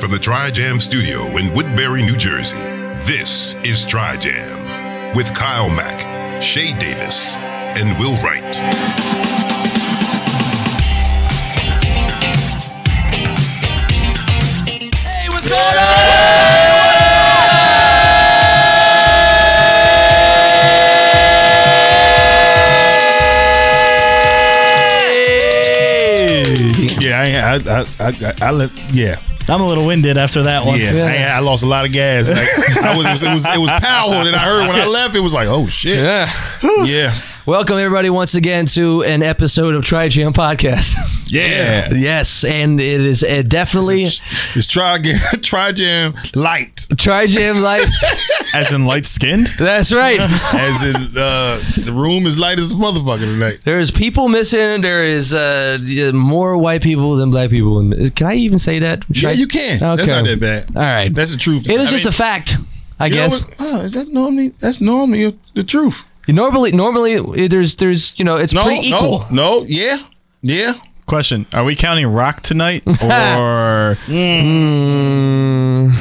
from the TriJam studio in Woodbury, New Jersey, this is TriJam with Kyle Maack, Shay Davis, and Will Wright. Hey, what's going on? Yeah, I'm a little winded after that one. Yeah, I lost a lot of gas. Like, it was powerful, and I heard when I left, it was like, oh shit. Yeah. Welcome everybody once again to an episode of TriJam Podcast. Yeah. Yes, and it is definitely It's TriJam Light. TriJam Light. As in light skinned? That's right. As in the room is light as a motherfucker tonight. There's people missing. There is more white people than black people. And can I even say that? Yeah, you can. Okay. That's not that bad. All right. That's the truth. It is just a fact, I guess. Is that normally? That's normally the truth. Normally, there's it's pretty equal. Yeah. Question: are we counting rock tonight, or Nah. I'm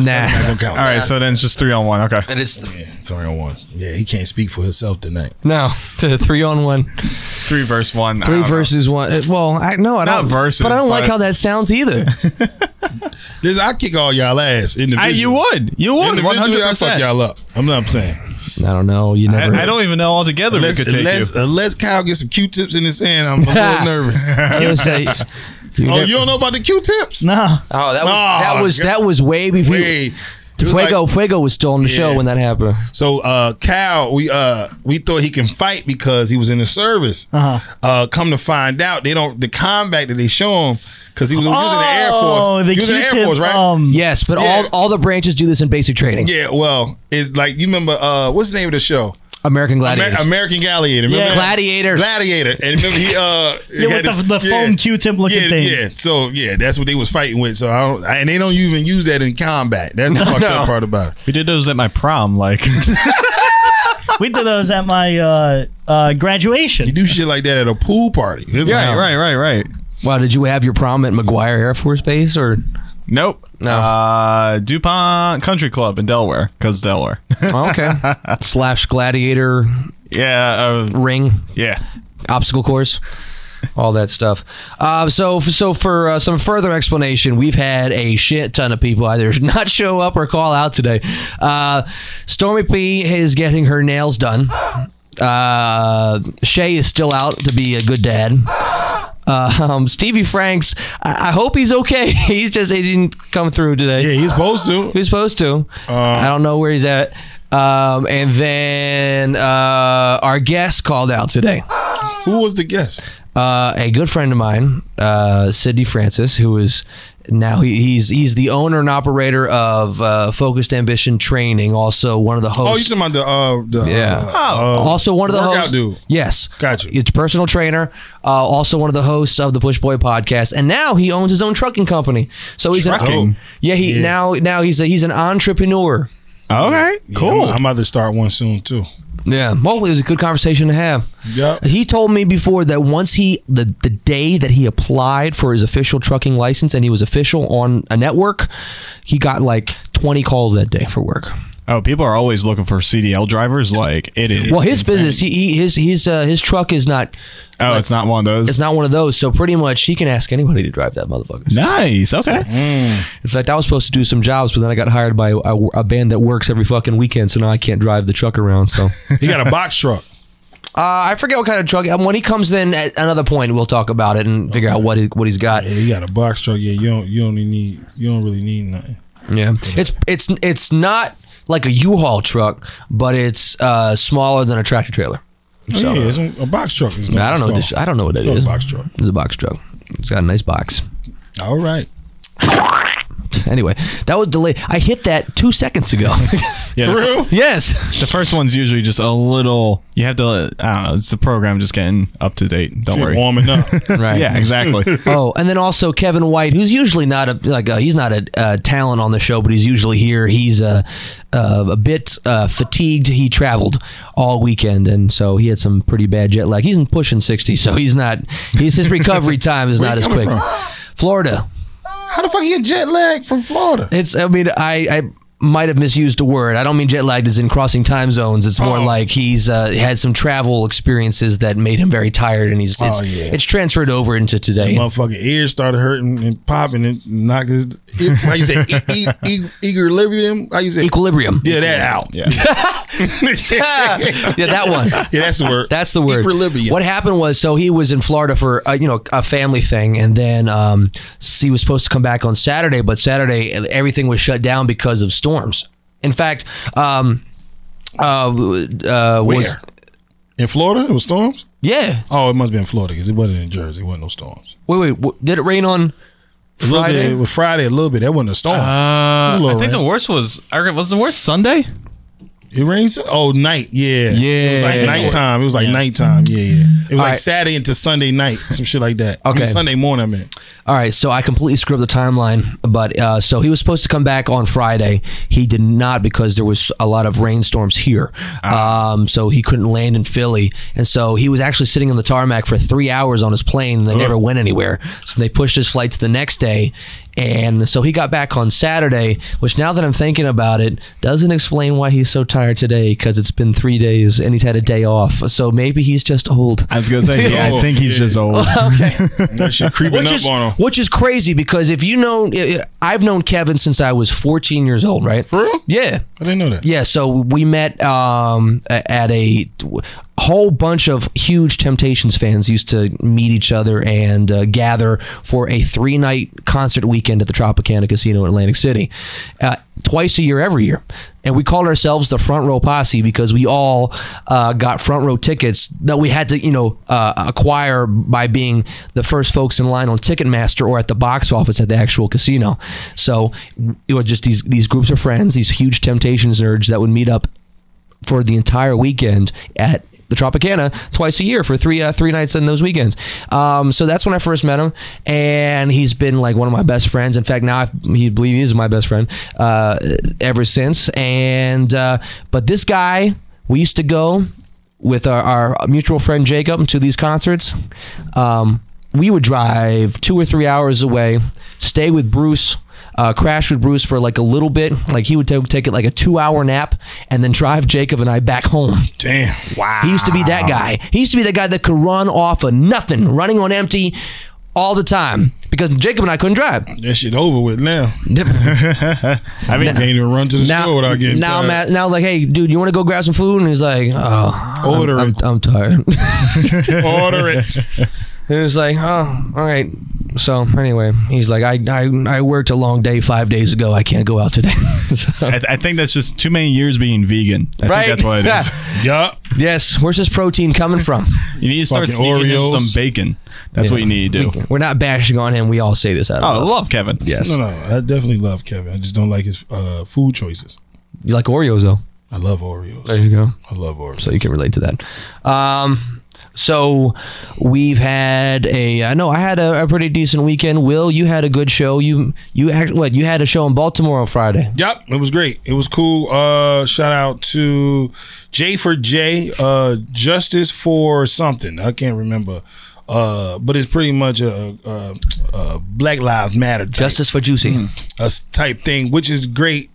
not gonna count. all right? So then it's just 3-on-1. Okay. And it's It's 3-on-1. Yeah, he can't speak for himself tonight. no 3-on-1, 3 versus 1. 3 versus 1. Well, I don't. Not versus, but I don't like but- how that sounds either. Listen, I kick all y'all ass individually. You would. Individually, I fuck 100%. y'all up. I'm not saying. I don't know. You never. I don't even know altogether. Unless Kyle gets some Q-tips in his hand, I'm a little nervous. You don't know about the Q-tips? No. Oh, that was way before. Fuego was still on the show when that happened. So Kyle, we thought he can fight because he was in the service. Come to find out, the combat that they show him, because he was using the Air Force. He was in the Air Force, right? Yes, but all the branches do this in basic training. Yeah, well, it's like, you remember what's the name of the show? American Gladiator. American Gladiator. Remember Gladiator. And remember he with the foam Q-tip looking thing. Yeah. So that's what they was fighting with. So and they don't even use that in combat. That's the fucked up part about it. We did those at my prom, like. We did those at my graduation. You do shit like that at a pool party. Right. Wow, did you have your prom at McGuire Air Force Base or? Nope. No. DuPont Country Club in Delaware, because Delaware. Okay. / Gladiator. Yeah. Ring. Yeah. Obstacle course. All that stuff. So for some further explanation, we've had a shit ton of people either not show up or call out today. Stormy P is getting her nails done. Shay is still out to be a good dad. Stevie Franks, I hope he's okay. He didn't come through today. Yeah, he's supposed to. He's supposed to. I don't know where he's at. And then our guest called out today. Who was the guest? A good friend of mine, Sidney Francis, who is now he's the owner and operator of Focused Ambition Training. Also one of the hosts. Oh, you talking about the also one of the workout hosts. dude. Yes, gotcha. It's a personal trainer. Also one of the hosts of the Push Boy podcast, and now he owns his own trucking company. So he's Trucking? Now he's an entrepreneur. Okay, cool. I'm about to start one soon too. Yeah, well, it was a good conversation to have. Yeah. He told me before that once the day that he applied for his official trucking license and he was official on a network, he got like 20 calls that day for work. Oh, people are always looking for CDL drivers. Like it is. Well, his business, his truck is not. Oh, it's not one of those. It's not one of those. So pretty much, he can ask anybody to drive that motherfucker. Nice. Okay. In fact, I was supposed to do some jobs, but then I got hired by a band that works every fucking weekend. So now I can't drive the truck around. So he got a box truck. I forget what kind of truck. When he comes in at another point, we'll talk about it and figure out what he's got. Yeah, he got a box truck. Yeah, you don't really need nothing. Yeah, it's not like a U-Haul truck, but it's smaller than a tractor trailer. So, yeah, it's a box truck. I don't know. I don't know what it is. A box truck. It's a box truck. It's got a nice box. All right. Anyway, that was delayed. I hit that 2 seconds ago. Yeah, for real? Yes. The first one's usually just a little. You have to. I don't know. It's the program just getting up to date. Don't worry. Warming up. Right. Yeah, exactly. Oh, and then also Kevin White, who's usually not he's not a talent on the show, but he's usually here. He's a bit fatigued. He traveled all weekend, and so he had some pretty bad jet lag. He's pushing 60, so he's not. His recovery time is not as quick. From? Florida. How the fuck he get jet lag from Florida? I mean, I might have misused a word. I don't mean jet lagged as in crossing time zones. It's more like he's had some travel experiences that made him very tired, and it's transferred over into today. The motherfucking ears started hurting and popping and knocked his. How you say equilibrium? How you say equilibrium? Yeah, that out. Yeah, yeah, that one. Yeah, that's the word. That's the word. Equilibrium. What happened was, so he was in Florida for a family thing, and then he was supposed to come back on Saturday, but Saturday everything was shut down because of storms. In fact, where? In Florida? It was storms? Yeah. Oh, it must have been Florida because it wasn't in Jersey. It wasn't no storms. Wait. Did it rain on Friday? It was Friday a little bit. That wasn't a storm. I think the worst was the worst Sunday? It rained. Oh, night. Yeah. Yeah. It was like nighttime. It was like nighttime. Yeah. It was like Saturday into Sunday night. Some shit like that. Okay. Sunday morning, man. All right. So I completely screwed up the timeline. But so he was supposed to come back on Friday. He did not because there was a lot of rainstorms here. So he couldn't land in Philly. And so he was actually sitting on the tarmac for 3 hours on his plane and they never went anywhere. So they pushed his flight to the next day. And so he got back on Saturday, which now that I'm thinking about it, doesn't explain why he's so tired today because it's been 3 days and he's had a day off. So maybe he's just old. I was going to say, I think he's just old. Okay. That shit creeping up on him. Which is crazy because if you know, I've known Kevin since I was 14 years old, right? For real? Yeah. I didn't know that. Yeah, so we met at a whole bunch of huge Temptations fans used to meet each other and gather for a 3-night concert weekend at the Tropicana Casino in Atlantic City, twice a year, every year. And we called ourselves the Front Row Posse because we all got front row tickets that we had to, acquire by being the first folks in line on Ticketmaster or at the box office at the actual casino. So it was just these groups of friends, these huge Temptations nerds that would meet up for the entire weekend at the Tropicana twice a year for three nights in those weekends. So that's when I first met him, and he's been like one of my best friends. In fact, now he believes he's my best friend ever since. And but this guy, we used to go with our mutual friend Jacob to these concerts. We would drive 2 or 3 hours away, stay with Bruce. Crash with Bruce for like a little bit. Like he would take it like a 2-hour nap and then drive Jacob and I back home. Damn. Wow. He used to be that guy. He used to be the guy that could run off of nothing, running on empty all the time because Jacob and I couldn't drive. That shit over with now. I mean, can't even run to the store without getting tired. Now, like, hey, dude, you want to go grab some food? And he's like, order it. I'm tired. Order it. It was like, oh, all right. So anyway, he's like, I worked a long day 5 days ago. I can't go out today. So, I think that's just too many years being vegan. I think that's what it is. Yeah. Yes. Where's this protein coming from? You need to start sneaking in some bacon. That's what you need to do. We're not bashing on him. We all say this out of love. I love Kevin. Yes. No, I definitely love Kevin. I just don't like his food choices. You like Oreos, though? I love Oreos. There you go. I love Oreos. So you can relate to that. So we've had I had a pretty decent weekend. Will, you had a good show. You had a show in Baltimore on Friday. Yep, it was great. It was cool. Shout out to J for J, Justice for something. I can't remember. But it's pretty much a Black Lives Matter type. Justice for Juicy. Type thing, which is great.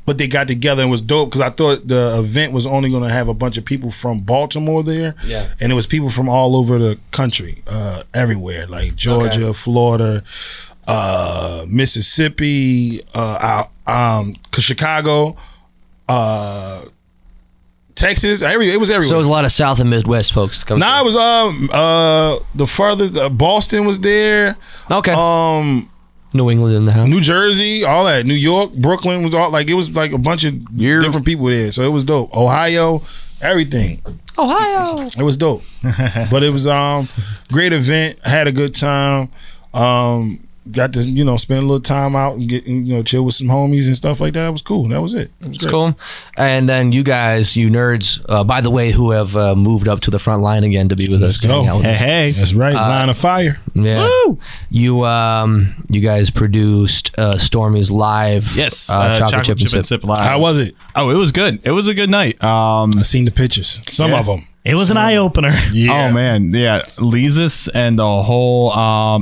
But they got together and was dope because I thought the event was only going to have a bunch of people from Baltimore there. Yeah. And it was people from all over the country, everywhere, like Georgia, Florida, Mississippi, Chicago, Texas. It was everywhere. So it was a lot of South and Midwest folks coming. It was the farthest. Boston was there. Okay. New England in the house. New Jersey, all that. New York, Brooklyn was all like it was like a bunch of different people there. So it was dope. Ohio, everything. Ohio. It was dope. But it was great event. Had a good time. Got to spend a little time out and get chill with some homies and stuff like that. It was cool. That was it. It was great. Cool. And then you guys, you nerds, by the way, who have moved up to the front line again to be with us. Let's go. Hey, that's right. Line of fire. Yeah. Woo! You guys produced Stormy's live. Yes. Chocolate Chip and Sip live. How was it? Oh, it was good. It was a good night. I seen the pictures. Some of them. It was an eye opener. Yeah. Oh man, yeah. Lizus and the whole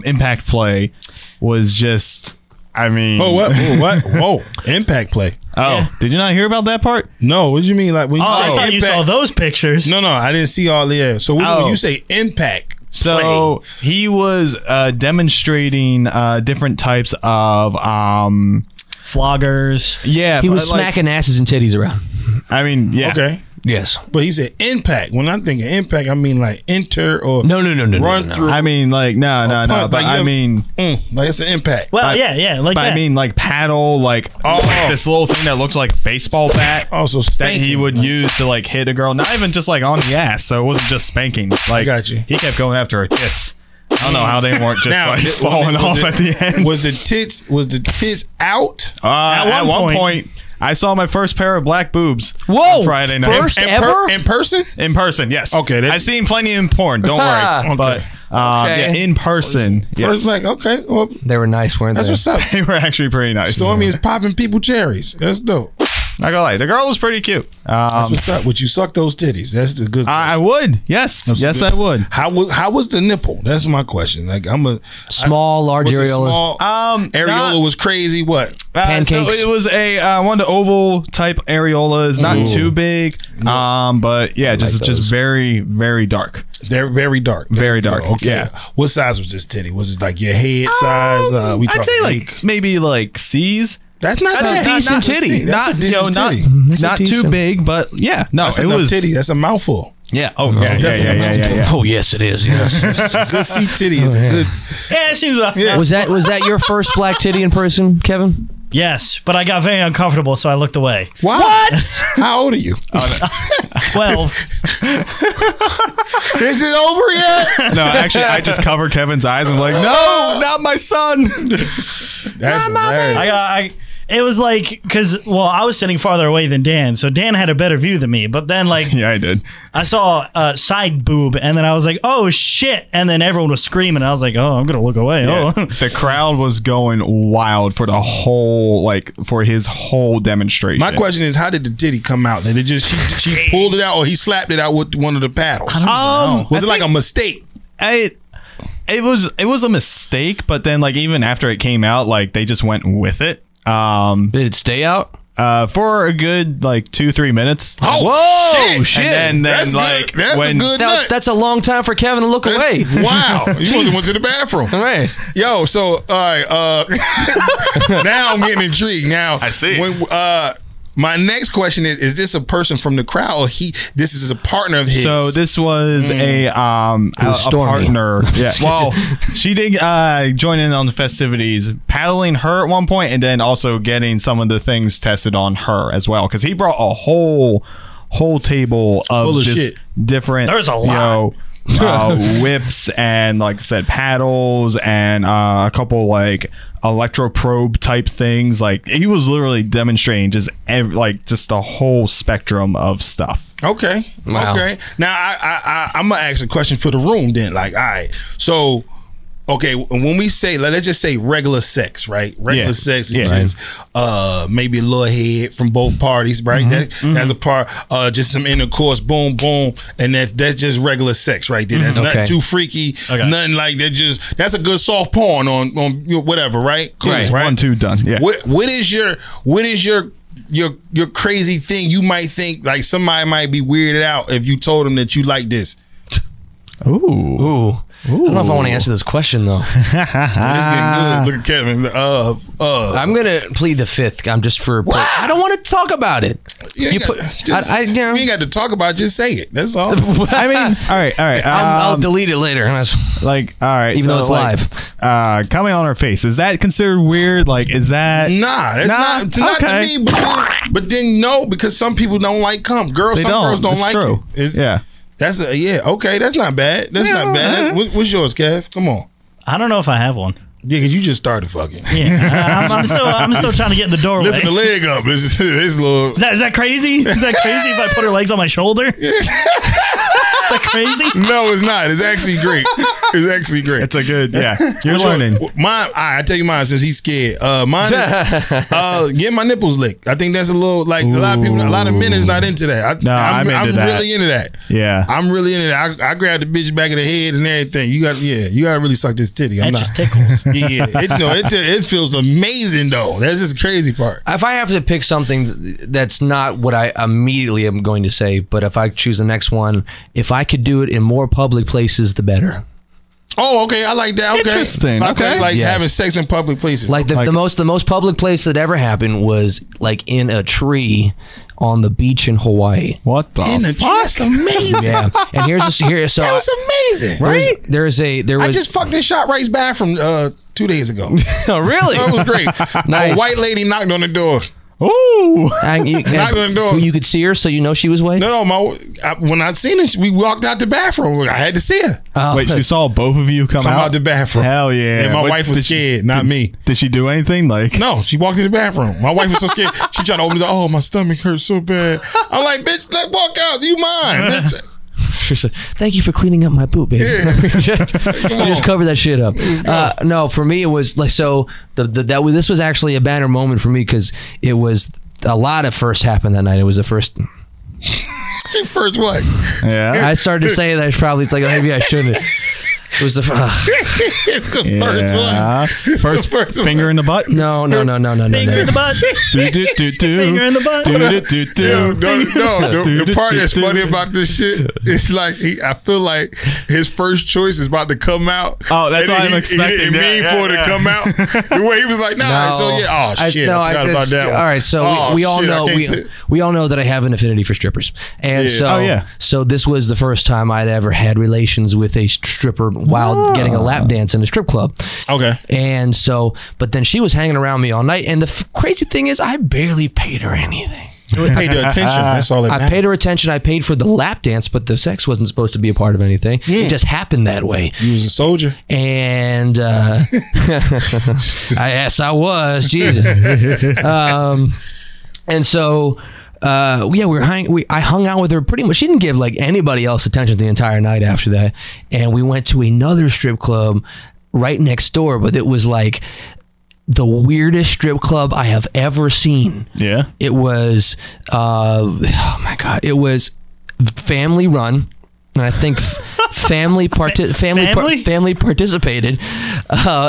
impact play was just. I mean, what? Whoa! Impact play. Oh, did you not hear about that part? No, what do you mean? Like when you say I thought impact, you saw those pictures. No, I didn't see all the. So when you say impact, so he was demonstrating different types of floggers. Yeah, he was smacking asses and titties around. I mean, yeah. Okay. Yes, but he said impact. When I'm thinking impact, I mean like enter or no, run through. I mean like no. But like I mean, like it's an impact. Well, yeah, like but that. I mean like paddle, like this little thing that looks like baseball bat. Also that he would use to like hit a girl, not even just like on the ass. So it wasn't just spanking. Like I got you. He kept going after her tits. I don't know how they weren't just falling off at the end. Was the tits out? At one point, I saw my first pair of black boobs. Whoa! On Friday night. First ever in person? In person, yes. Okay, I've seen plenty in porn. Don't worry. But yeah, in person, yes. Like okay, well, they were nice, weren't they? That's what's up. They were actually pretty nice. Stormy is popping people cherries. That's dope. Not gonna lie, the girl was pretty cute. That's what's up. Would you suck those titties? That's the good question. I would. Yes. Yes, I would. How was the nipple? That's my question. Like large areola. Areola was crazy. What? Pancakes. So it was one of the oval type areolas, not too big. But yeah, just very, very dark. They're very dark. Very dark. Okay. Yeah. What size was this titty? Was it like your head size? I'd say like maybe like C's. That's not a decent titty. That's a decent titty. Not too big, but yeah. No, it was titty. That's a mouthful. Yeah. Oh, yeah. Oh, yes, it is. Yes. Good C titty is a good. Yeah, it seems like. Yeah. Was that your first black titty in person, Kevin? Yes, but I got very uncomfortable, so I looked away. What? How old are you? 12. Is it over yet? No, actually, I just covered Kevin's eyes and I'm like, no, not my son. That's hilarious. It was like, because, I was sitting farther away than Dan, so Dan had a better view than me. But then, like, yeah, I did. I saw a side boob, and then I was like, oh, shit. And then everyone was screaming, and I was like, oh, I'm going to look away. Yeah. Oh. The crowd was going wild for the whole, for his whole demonstration. My question is, how did the titty come out? Did it just, she pulled it out, or he slapped it out with one of the paddles? Was it like a mistake? It was a mistake, but then, even after it came out, they just went with it. Did it stay out? For a good 2-3 minutes. Oh, whoa, shit! And then that's a long time for Kevin to look away. Wow, you went to the bathroom. All right, yo. So, all right. Now I'm getting intrigued. Now I see. When my next question is this a person from the crowd, or this is a partner of his? So this was a partner. Yeah. Well, she did join in on the festivities, paddling her at one point, and then also getting some of the things tested on her as well, because he brought a whole table of just shit. different. There's a lot. Whips and, like I said, paddles and a couple electroprobe type things. He was literally demonstrating just the whole spectrum of stuff. Okay. Wow. Okay. Now I'm gonna ask a question for the room then. All right. So, okay, when we say, let's just say regular sex, right? Regular sex is just maybe a little head from both parties, right? Mm-hmm. That's a part, just some intercourse, boom, boom, and that's just regular sex right there. That's nothing too freaky, nothing like that. That's a good soft porn on whatever, right? Cool, right? 1, 2, done. Yeah. What is your crazy thing you might think somebody might be weirded out if you told them that you like this? Ooh. I don't know if I want to answer this question though. It's getting good. Look at Kevin. I'm gonna plead the fifth. I'm just for. I don't want to talk about it. You ain't got to talk about it. Just say it. That's all. I mean, all right. I'll delete it later. All right, even though it's live. Coming on her face, is that considered weird? Is that? Nah, it's not to me. But then no, because some people don't like cum. Girls don't like true. it. Yeah. That's okay. That's not bad. That's not bad. What's yours, Kev? Come on. I don't know if I have one. Yeah, because you just started fucking. Yeah, I'm still trying to get in the doorway. Lifting the leg up. It's little. Is that crazy? Is that crazy if I put her legs on my shoulder? Is that crazy? No, it's not. It's actually great. It's actually great. It's a good, You're learning. Mine, I tell you mine since he's scared. Mine is get my nipples licked. I think that's a little like a lot of people. A lot of men is not into that. I'm really into that. Yeah, I'm really into that. I grab the bitch back of the head and everything. You got to really suck this titty. I'm that not. Just tickles. It feels amazing though. That's just the crazy part. If I have to pick something that's not what I immediately am going to say, but if I choose the next one, if I could do it in more public places, the better. Oh, okay. I like that. Okay. Interesting. Okay. Like having sex in public places. Like the most public place that ever happened was like in a tree on the beach in Hawaii. What the fuck? That's amazing. Yeah. And here's so that was amazing. Right? I just fucked in ShopRite's bathroom 2 days ago. Oh, really? That was great. Nice. A white lady knocked on the door. Ooh. Knocked on the door. You could see her, so you know she was white? No, when I seen her, we walked out the bathroom. I had to see her. Wait, she saw both of you come out the bathroom. Hell yeah. And my wife was scared, not me. Did she do anything? No, she walked in the bathroom. My wife was so scared. She tried to open the door. Oh, my stomach hurts so bad. I'm like, bitch, let's walk out. You mind, bitch. She said, thank you for cleaning up my poop, baby. Yeah. You just covered that shit up. No, for me, it was like, so this was actually a banner moment for me because it was a lot of first happened that night. It was the first. First what? Yeah. I started to say that it's like, oh, maybe I shouldn't. It was the it's the first one. First finger in the butt? No. Finger in the butt. Finger in the butt. The part that's funny about this shit, it's like I feel like his first choice is about to come out. Oh, that's what I'm expecting. He didn't mean for it to come out. The way he was like, nah. So yeah, oh shit, I forgot about that one. All right, so we all know we all know that I have an affinity for strippers, and so this was the first time I'd ever had relations with a stripper while getting a lap dance in a strip club. Okay. And so, but then she was hanging around me all night. And the crazy thing is, I barely paid her anything. You paid her attention. That's all that mattered. I paid her attention. I paid for the lap dance, but the sex wasn't supposed to be a part of anything. It just happened that way. You was a soldier. And yes, I was. Jesus. And so... I hung out with her pretty much. She didn't give like anybody else attention the entire night after that. And we went to another strip club right next door, but it was like the weirdest strip club I have ever seen. Yeah. It was, oh my God, it was family run. And I think family participated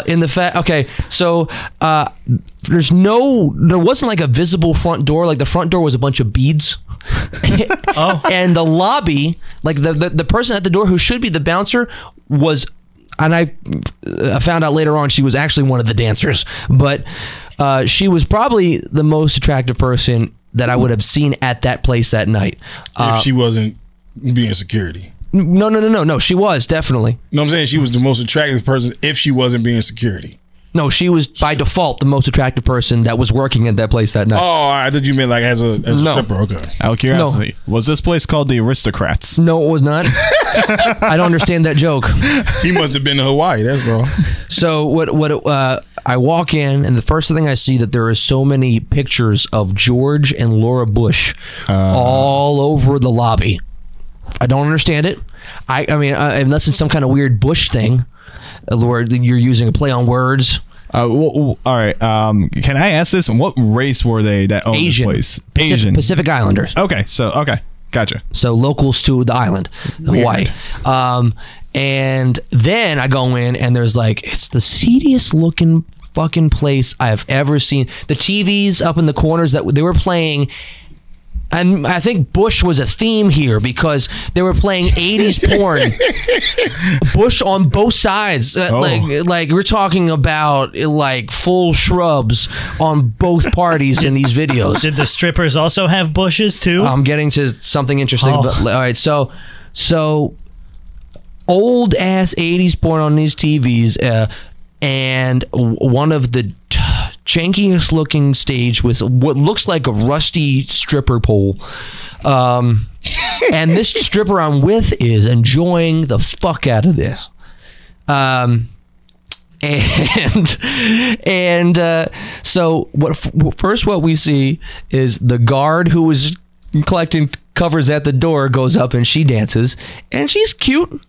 in the fact. Okay, so there wasn't like a visible front door. Like the front door was a bunch of beads. And the lobby, like the person at the door who should be the bouncer was, and I found out later on she was actually one of the dancers, but she was probably the most attractive person that I would have seen at that place that night. If she wasn't being security. No. She was definitely. No, I'm saying she was the most attractive person if she wasn't being security. No, she was by default the most attractive person that was working at that place that night. Oh, I thought you meant like as a stripper. Okay. Out of curiosity, was this place called the Aristocrats? No, it was not. I don't understand that joke. He must have been to Hawaii. That's all. So I walk in, and the first thing I see that there are so many pictures of George and Laura Bush all over the lobby. I don't understand it. I mean, unless it's some kind of weird Bush thing, where you're using a play on words. All right. Can I ask this? What race were they that owned this place? Asian. Pacific Islanders. Okay. Gotcha. So locals to the island, Hawaii. And then I go in, and there's like, it's the seediest looking fucking place I have ever seen. The TVs up in the corners that they were playing. And I think Bush was a theme here because they were playing 80s porn. Bush on both sides. Like we're talking about like full shrubs on both parties in these videos. Did the strippers also have bushes too? I'm getting to something interesting. But, all right, so old ass 80s porn on these TVs, and one of the jankiest looking stage with what looks like a rusty stripper pole, and this stripper I'm with is enjoying the fuck out of this, so what we see is the guard who was collecting covers at the door goes up and she dances, and she's cute.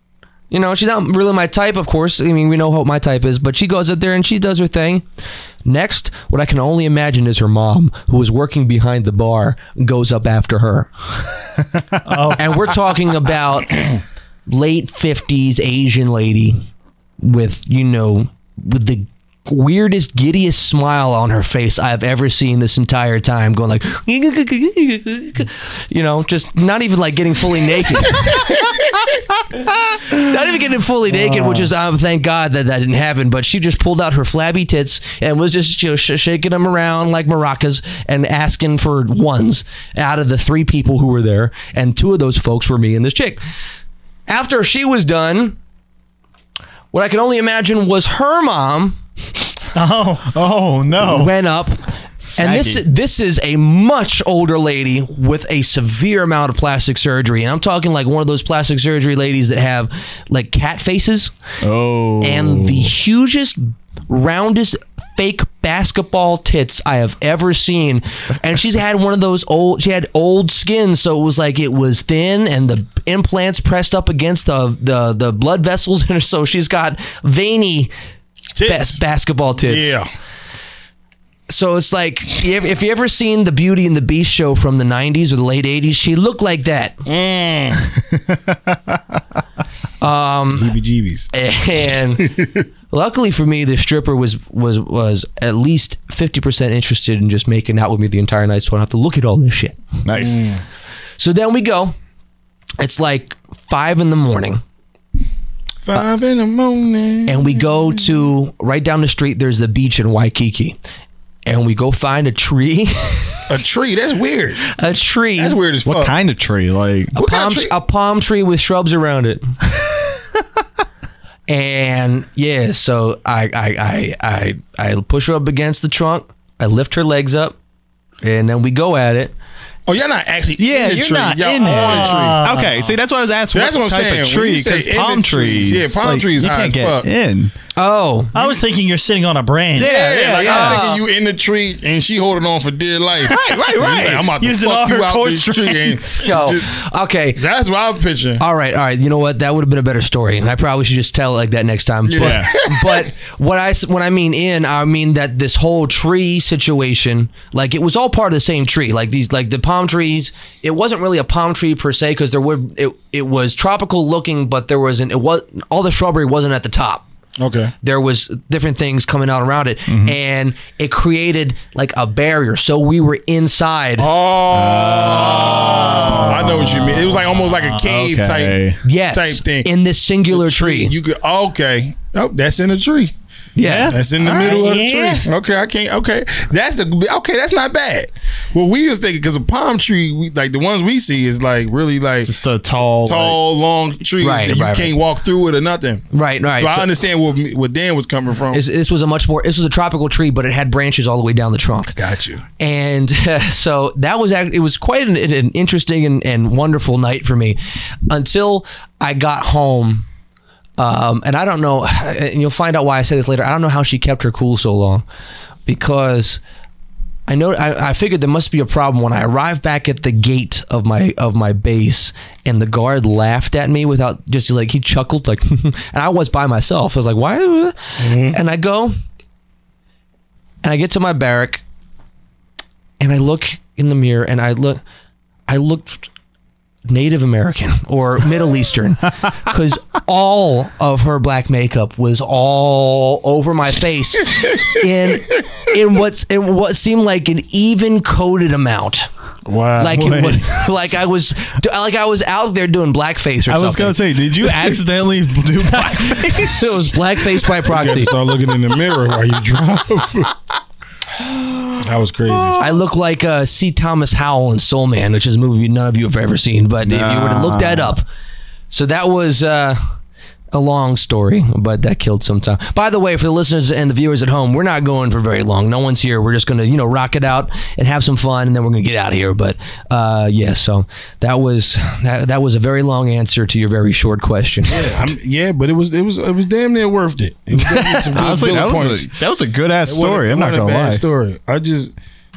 You know, she's not really my type, of course. I mean, we know what my type is, but she goes out there and she does her thing. Next, what I can only imagine is her mom, who was working behind the bar, goes up after her. And we're talking about late 50s Asian lady with, you know, with the weirdest, giddiest smile on her face I've ever seen this entire time, going like, you know, just not even like getting fully naked. Not even getting fully naked, which is, thank God that didn't happen, but she just pulled out her flabby tits and was just, you know, shaking them around like maracas and asking for ones out of the 3 people who were there, and 2 of those folks were me and this chick. After she was done, what I can only imagine was her mom. Oh no! Went up, and this is a much older lady with a severe amount of plastic surgery, and I'm talking like one of those plastic surgery ladies that have like cat faces. Oh, and the hugest, roundest fake basketball tits I have ever seen, and she's had one of those old. She had old skin, so it was like it was thin, and the implants pressed up against the blood vessels, and so she's got veiny. Basketball tits. Yeah. So it's like, if you ever seen the Beauty and the Beast show from the 90s or the late 80s, she looked like that. Heebie-jeebies. And luckily for me, the stripper was at least 50% interested in just making out with me the entire night, so I don't have to look at all this shit. Nice. So then we go. It's like 5 in the morning. 5 in the morning. And we go to, right down the street, there's the beach in Waikiki. And we go find a tree. A tree? That's weird. A tree. That's weird as fuck. What kind of tree? Like a palm tree with shrubs around it. And yeah, so I push her up against the trunk. I lift her legs up, and then we go at it. Oh, you're not actually in the the tree. You're Not y'all in on it. Okay, see, that's why I was asking that's what what I'm type saying. of tree, because palm trees. Yeah, palm trees you high can't as fuck. get in. Oh. I was thinking you're sitting on a branch. I'm thinking you in the tree and she holding on for dear life. Right. Like, I'm about to Using fuck all you her out core this tree. Okay. That's what I'm picturing. All right. You know what? That would have been a better story, and I probably should just tell it like that next time. Yeah. But when I mean that this whole tree situation, like it was all part of the same tree. Like the palm trees, it wasn't really a palm tree per se, because it was tropical looking, but all the shrubbery wasn't at the top. Okay. There was different things coming out around it, and it created like a barrier. So we were inside. Oh, I know what you mean. It was like almost like a cave type thing in this singular tree. You could that's in a tree. Yeah, that's in the middle of the tree. Okay, that's not bad. Well, we was thinking, because a palm tree, like the ones we see, is like really like just a tall, long trees that you can't walk through it or nothing. Right. So I understand where Dan was coming from. This was a tropical tree, but it had branches all the way down the trunk. Got you. And so it was quite an interesting and wonderful night for me until I got home. And I don't know, and you'll find out why I say this later. I don't know how she kept her cool so long, because I figured there must be a problem when I arrived back at the gate of my base, and the guard laughed at me without just like, he chuckled like, and I was by myself. I was like, why? And I go, and I get to my barrack, and I look in the mirror, and I looked Native American or Middle Eastern, because all of her black makeup was all over my face in what seemed like an even coded amount. Wow! Like I was out there doing blackface or something. I was gonna say, did you accidentally do blackface? It was blackface by proxy. Start looking in the mirror while you drive. That was crazy. I look like C. Thomas Howell in Soul Man, which is a movie none of you have ever seen, but if you were to look that up. So that was a long story, but that killed some time. By the way, for the listeners and the viewers at home, we're not going for very long. No one's here. We're just going to, rock it out and have some fun, and then we're going to get out of here. But so that was a very long answer to your very short question. Yeah, but it was damn near worth it. It was definitely some good points. That was a good ass story. I'm not gonna lie. Story. I just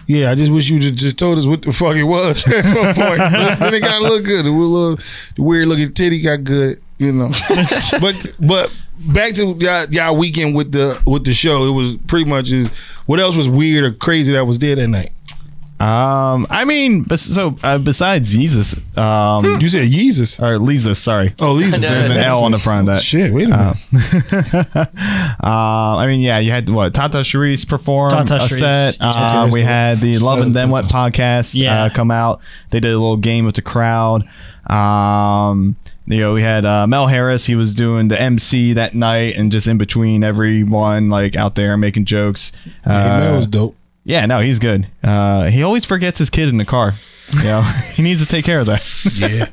wish you just told us what the fuck it was at one point. Then it got to look good. The weird looking titty got good. you know. but back to y'all weekend with the show. It was pretty much what else was weird or crazy that was there that night? I mean, besides Jesus, you said Jesus or Leezus, sorry. Oh, Leezus. There's an L on the front of that. Shit, wait a minute. I mean, yeah, you had Tata Sharice perform a set. We had the Love and Then What podcast come out. They did a little game with the crowd. We had Mel Harris. He was doing the MC that night, and just in between everyone, like out there making jokes. Mel was dope. Yeah, no, he's good. He always forgets his kid in the car. He needs to take care of that. Yeah.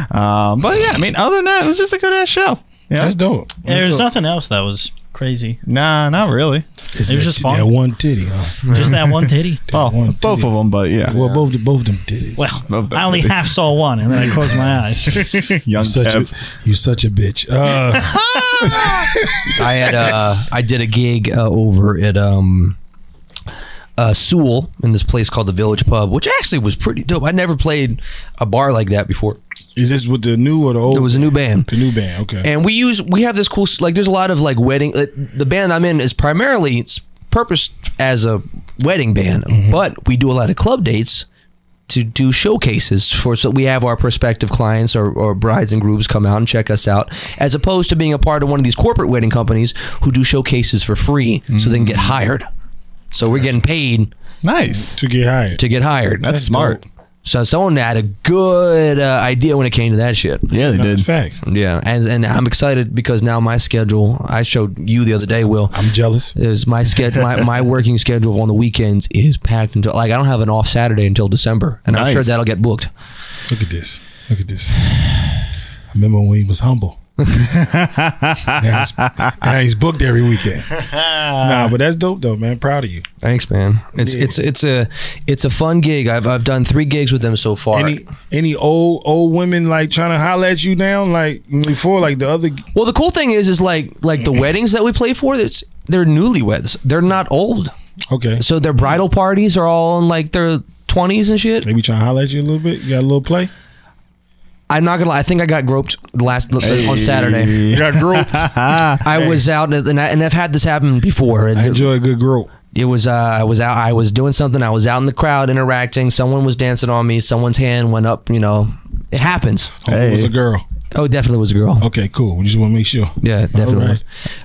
But yeah, I mean, other than that, it was just a good ass show. That's dope. There's nothing else that was crazy. Nah, not really. It was just fun. That one titty, huh? Just that one titty. Both of them, but yeah. Well, both of them titties. Well, I only half saw one, and then I closed my eyes. You such a bitch. I did a gig over at Sewell in this place called the Village Pub, which actually was pretty dope. I'd never played a bar like that before. Is this with the new or the old? It was a new band. The new band, okay. And we have this cool, like, there's a lot of like wedding. The band I'm in is primarily purposed as a wedding band, but we do a lot of club dates to do showcases so we have our prospective clients or brides and grooms come out and check us out, as opposed to being a part of one of these corporate wedding companies who do showcases for free so they can get hired. So we're getting paid. Nice. To get hired. That's smart. Dope. So someone had a good idea when it came to that shit. Yeah, they did. Facts. Yeah, and I'm excited because now my schedule, I showed you the other day, Will. I'm jealous. Is my schedule, my working schedule on the weekends is packed until, like, I don't have an off Saturday until December. And I'm sure that'll get booked. Look at this. I remember when he was humble. Now he's booked every weekend. Nah, but that's dope though, man. Proud of you. Thanks, man. It's a fun gig. I've done 3 gigs with them so far. Any old women like trying to holler at you now, like before, like the other? Well, the cool thing is like the weddings that we play for, they're newlyweds. They're not old. Okay. So their bridal parties are all in like their 20s and shit. They be trying to holler at you a little bit. You got a little play. I'm not gonna lie. I think I got groped on Saturday. You got groped. I was out, and I've had this happen before. I enjoy a good grope. It was I was out. I was doing something. I was out in the crowd interacting. Someone was dancing on me. Someone's hand went up. It happens. It was a girl. Oh, definitely was a girl. Okay, cool. We just want to make sure. Yeah, definitely.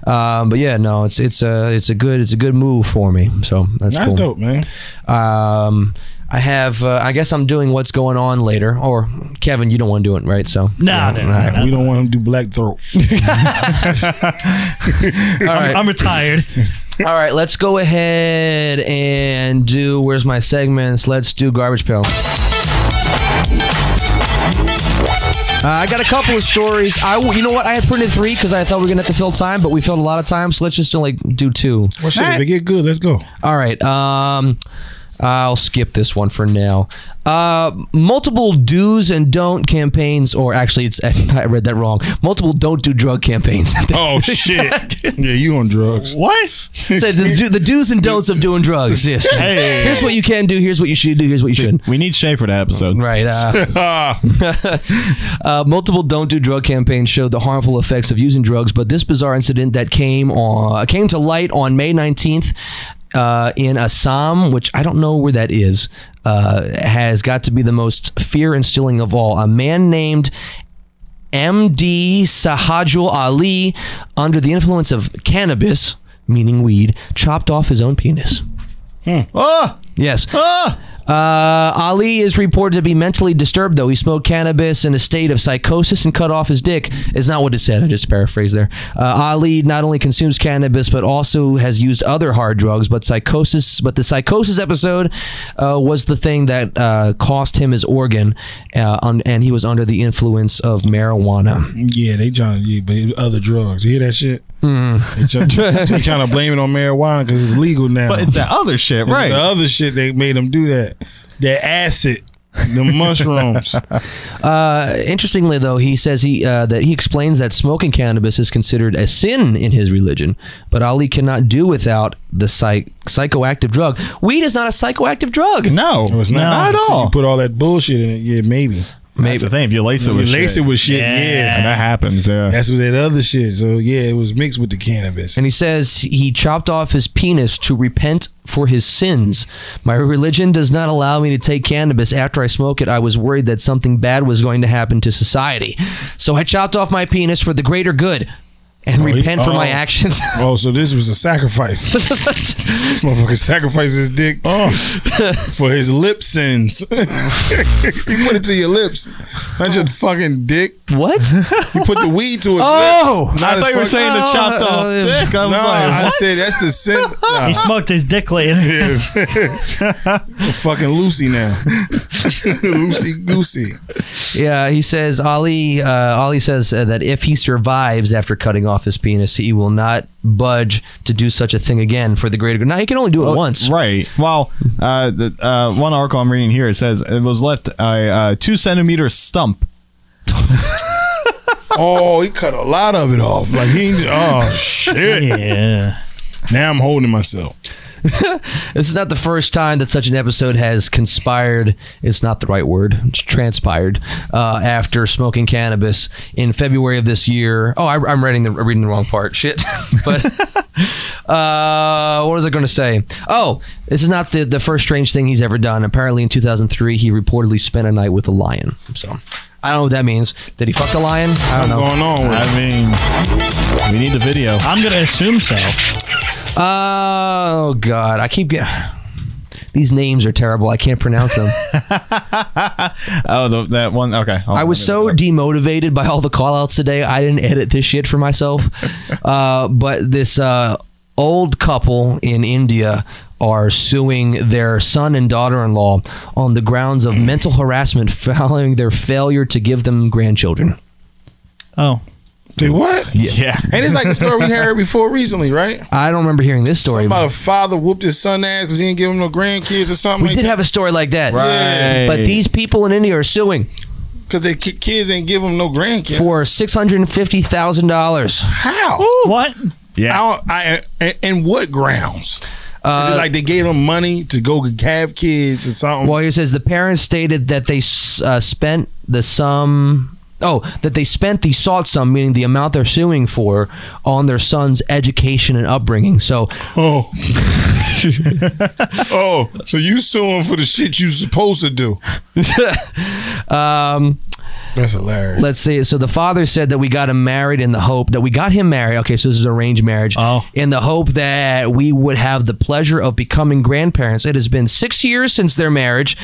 Right. But yeah, no, it's a good move for me. So that's cool. Dope, man. I have. I guess I'm doing What's Going On later. Or Kevin, you don't want to do it, right? So no. We don't want him to do Black Throat. All right, I'm retired. All right, let's go ahead and do. Where's my segments? Let's do Garbage Pail. I got a couple of stories. You know what? I had printed 3 because I thought we were gonna have to fill time, but we filled a lot of time, so let's just do 2. Well, shit, if they get good, let's go. All right. I'll skip this one for now. Multiple do's and don't campaigns, or actually, I read that wrong. Multiple don't do drug campaigns. Oh shit! Yeah, you on drugs? What? The do's and don'ts of doing drugs. Yes. Hey. Here's what you can do. Here's what you should do. Here's what you shouldn't. We need Shay for that episode. Right. Multiple don't do drug campaigns showed the harmful effects of using drugs, but this bizarre incident that came to light on May 19th. In Assam, which I don't know where that is, has got to be the most fear-instilling of all. A man named M.D. Sahajul Ali, under the influence of cannabis, meaning weed, chopped off his own penis. Yes. Ali is reported to be mentally disturbed, though. He smoked cannabis in a state of psychosis and cut off his dick. Is not what it said. I just paraphrased there. Ali not only consumes cannabis, but also has used other hard drugs. But the psychosis episode was the thing that cost him his organ, and he was under the influence of marijuana. Yeah, they trying to but other drugs. You hear that shit? They trying to blame it on marijuana because it's legal now. But it's the other shit, right? The other shit they made them do that. That acid, the mushrooms. Interestingly, though, he says that he explains that smoking cannabis is considered a sin in his religion, but Ali cannot do without the psychoactive drug. Weed is not a psychoactive drug. No, it's not at all. You put all that bullshit in it. Yeah, maybe. Maybe. That's the thing. If you lace it with shit. Yeah. And that happens, yeah. That's with that other shit. So, yeah, it was mixed with the cannabis. And he says he chopped off his penis to repent for his sins. My religion does not allow me to take cannabis. After I smoke it, I was worried that something bad was going to happen to society. So I chopped off my penis for the greater good and repent for my actions. So this was a sacrifice. This motherfucker sacrificed his dick for his lip sins. He put it to your lips, not your fucking dick. What? He put the weed to his lips. I thought you were saying the chopped off dick. I said that's the sin. He smoked his dick later. Fucking Lucy now. Loosey goosey. Yeah, he says, Ali says that if he survives after cutting off his penis, he will not budge to do such a thing again for the greater good. Now, he can only do it once. Right. Well, the one article I'm reading here, it says it was left a 2 centimeter stump. He cut a lot of it off. Like shit. Yeah. Now I'm holding myself. This is not the first time that such an episode has conspired. It's not the right word. It's transpired after smoking cannabis in February of this year. Oh, I'm reading the wrong part. Shit. But what was I going to say? Oh, this is not the first strange thing he's ever done. Apparently, in 2003, he reportedly spent a night with a lion. So I don't know what that means. Did he fuck a lion? I don't know. What's going on with I mean, we need the video. I'm going to assume so. Oh, God. I keep getting... These names are terrible. I can't pronounce them. That one. Okay. I was so demotivated by all the call-outs today, I didn't edit this shit for myself. But this old couple in India are suing their son and daughter-in-law on the grounds of mental harassment following their failure to give them grandchildren. Oh. Say what? Yeah. And it's like the story we heard before recently, right? I don't remember hearing this story. Something about a father whooped his son ass because he didn't give him no grandkids or something. We did have a story like that. Right. But these people in India are suing. Because their kids ain't give them no grandkids. For $650,000. How? What? Yeah. And what grounds? Is it like they gave them money to go have kids or something? Well, he says the parents stated that they spent the sum... that they spent the sought sum, meaning the amount they're suing for, on their son's education and upbringing. So, so you suing for the shit you supposed to do? That's hilarious. Let's see. So the father said that we got him married in the hope that we got him married. Okay, so this is arranged marriage. In the hope that we would have the pleasure of becoming grandparents. It has been 6 years since their marriage.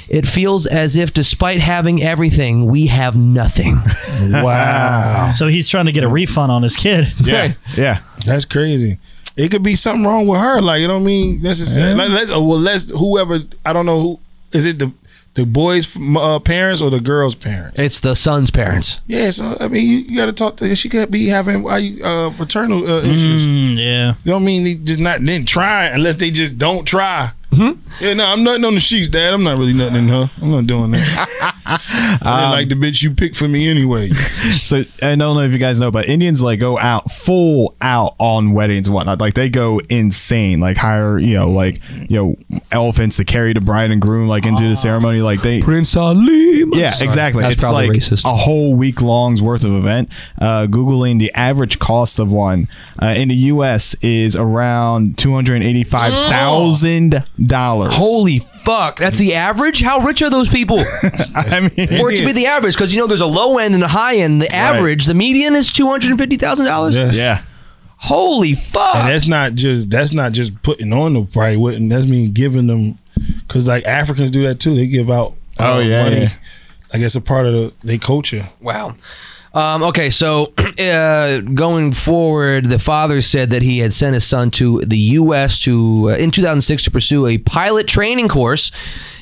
It feels as if, despite having everything, we have nothing. Wow. So he's trying to get a refund on his kid. Yeah. Yeah. That's crazy. It could be something wrong with her. Like, you know what I mean? Necessarily. Let's whoever, I don't know who, is it the boy's parents or the girl's parents? It's the son's parents. Yeah, so I mean, you got to talk to her. She could be having fraternal issues. Yeah. You know what I mean? They just didn't try unless they just don't try. Yeah, no, I'm nutting on the sheets, Dad. I'm not really nutting in her. I'm not doing that. I didn't like the bitch you picked for me anyway. So I don't know if you guys know, but Indians like go out full out on weddings and whatnot. Like they go insane. Like hire elephants to carry the bride and groom like into the ceremony. Like they Prince Ali. Yeah, exactly. That's it's probably like racist. a whole week long's worth of event. Googling the average cost of one in the U.S. is around $285,000. Holy fuck. That's the average? How rich are those people? I mean, For it to be the average, because there's a low end and a high end. The average, the median is $250,000. Yes. Yeah. Holy fuck. And that's not just putting on the probably wouldn't. That's mean giving them, because like Africans do that too. They give out money. Yeah. Like it's a part of their culture. Wow. Okay, so going forward, the father said that he had sent his son to the U.S. in 2006 to pursue a pilot training course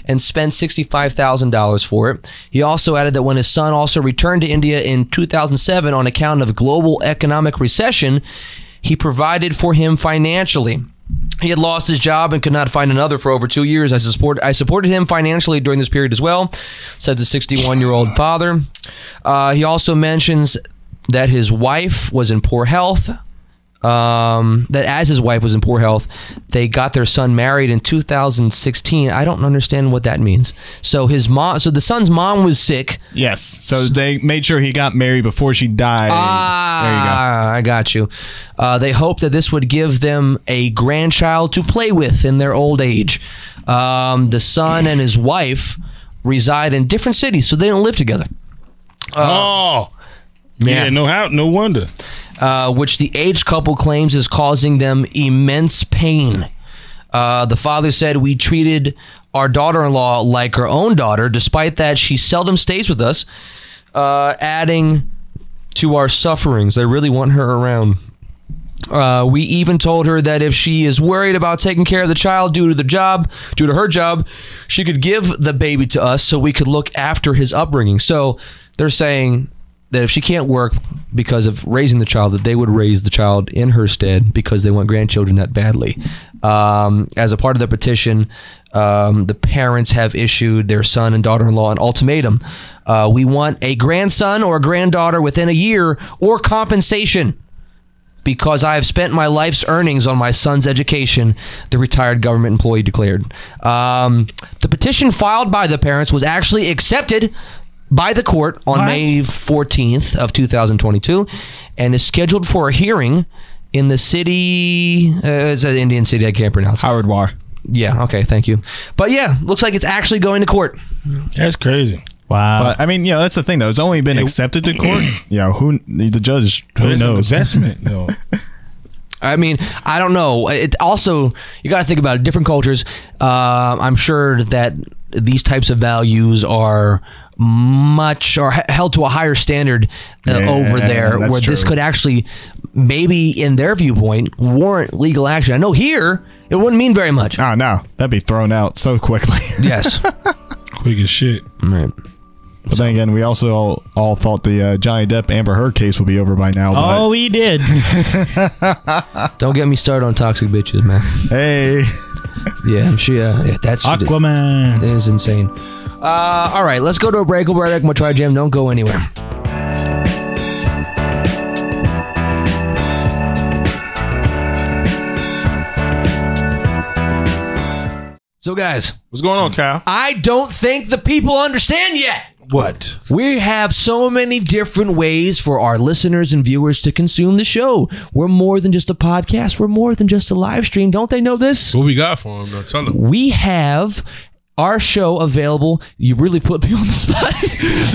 and spent $65,000 for it. He also added that when his son also returned to India in 2007 on account of global economic recession, he provided for him financially. He had lost his job and could not find another for over 2 years. I supported him financially during this period as well, said the 61-year-old father. He also mentions that his wife was in poor health. that as his wife was in poor health, they got their son married in 2016. I don't understand what that means. So the son's mom was sick. Yes. So they made sure he got married before she died. There you go. I got you. They hoped that this would give them a grandchild to play with in their old age. The son and his wife reside in different cities, so they don't live together. No wonder. Which the aged couple claims is causing them immense pain. The father said, "We treated our daughter-in-law like her own daughter. Despite that, she seldom stays with us, adding to our sufferings. I really want her around. We even told her that if she is worried about taking care of the child due to her job, she could give the baby to us so we could look after his upbringing." So they're saying that if she can't work because of raising the child, that they would raise the child in her stead because they want grandchildren that badly. As a part of the petition, the parents have issued their son and daughter-in-law an ultimatum. We want a grandson or a granddaughter within a year or compensation because I have spent my life's earnings on my son's education, the retired government employee declared. The petition filed by the parents was actually accepted by the court on May 14th of 2022 and is scheduled for a hearing in the city. It's an Indian city I can't pronounce. Howard War. Yeah, okay, thank you. But yeah, looks like it's actually going to court. That's crazy. Wow. But I mean, that's the thing though. It's only been accepted to court. The judge, who knows? Investment. I mean, I don't know. It also, you got to think about it, different cultures. I'm sure that these types of values are held to a higher standard over there, where this could actually, maybe in their viewpoint, warrant legal action. I know here it wouldn't mean very much. Oh no, that'd be thrown out so quickly. Yes. Quick as shit. Right. But then again, we also all thought the Johnny Depp Amber Heard case would be over by now. Oh, we did. Don't get me started on toxic bitches, man. Hey. Yeah, that's Aquaman. It is insane. All right, let's go to a break. We'll be right back. TriJam. Don't go anywhere. So, guys, what's going on, Kyle? I don't think the people understand yet. What? We have so many different ways for our listeners and viewers to consume the show. We're more than just a podcast. We're more than just a live stream. Don't they know this? What we got for them, though? Tell them. We have our show available. You really put me on the spot.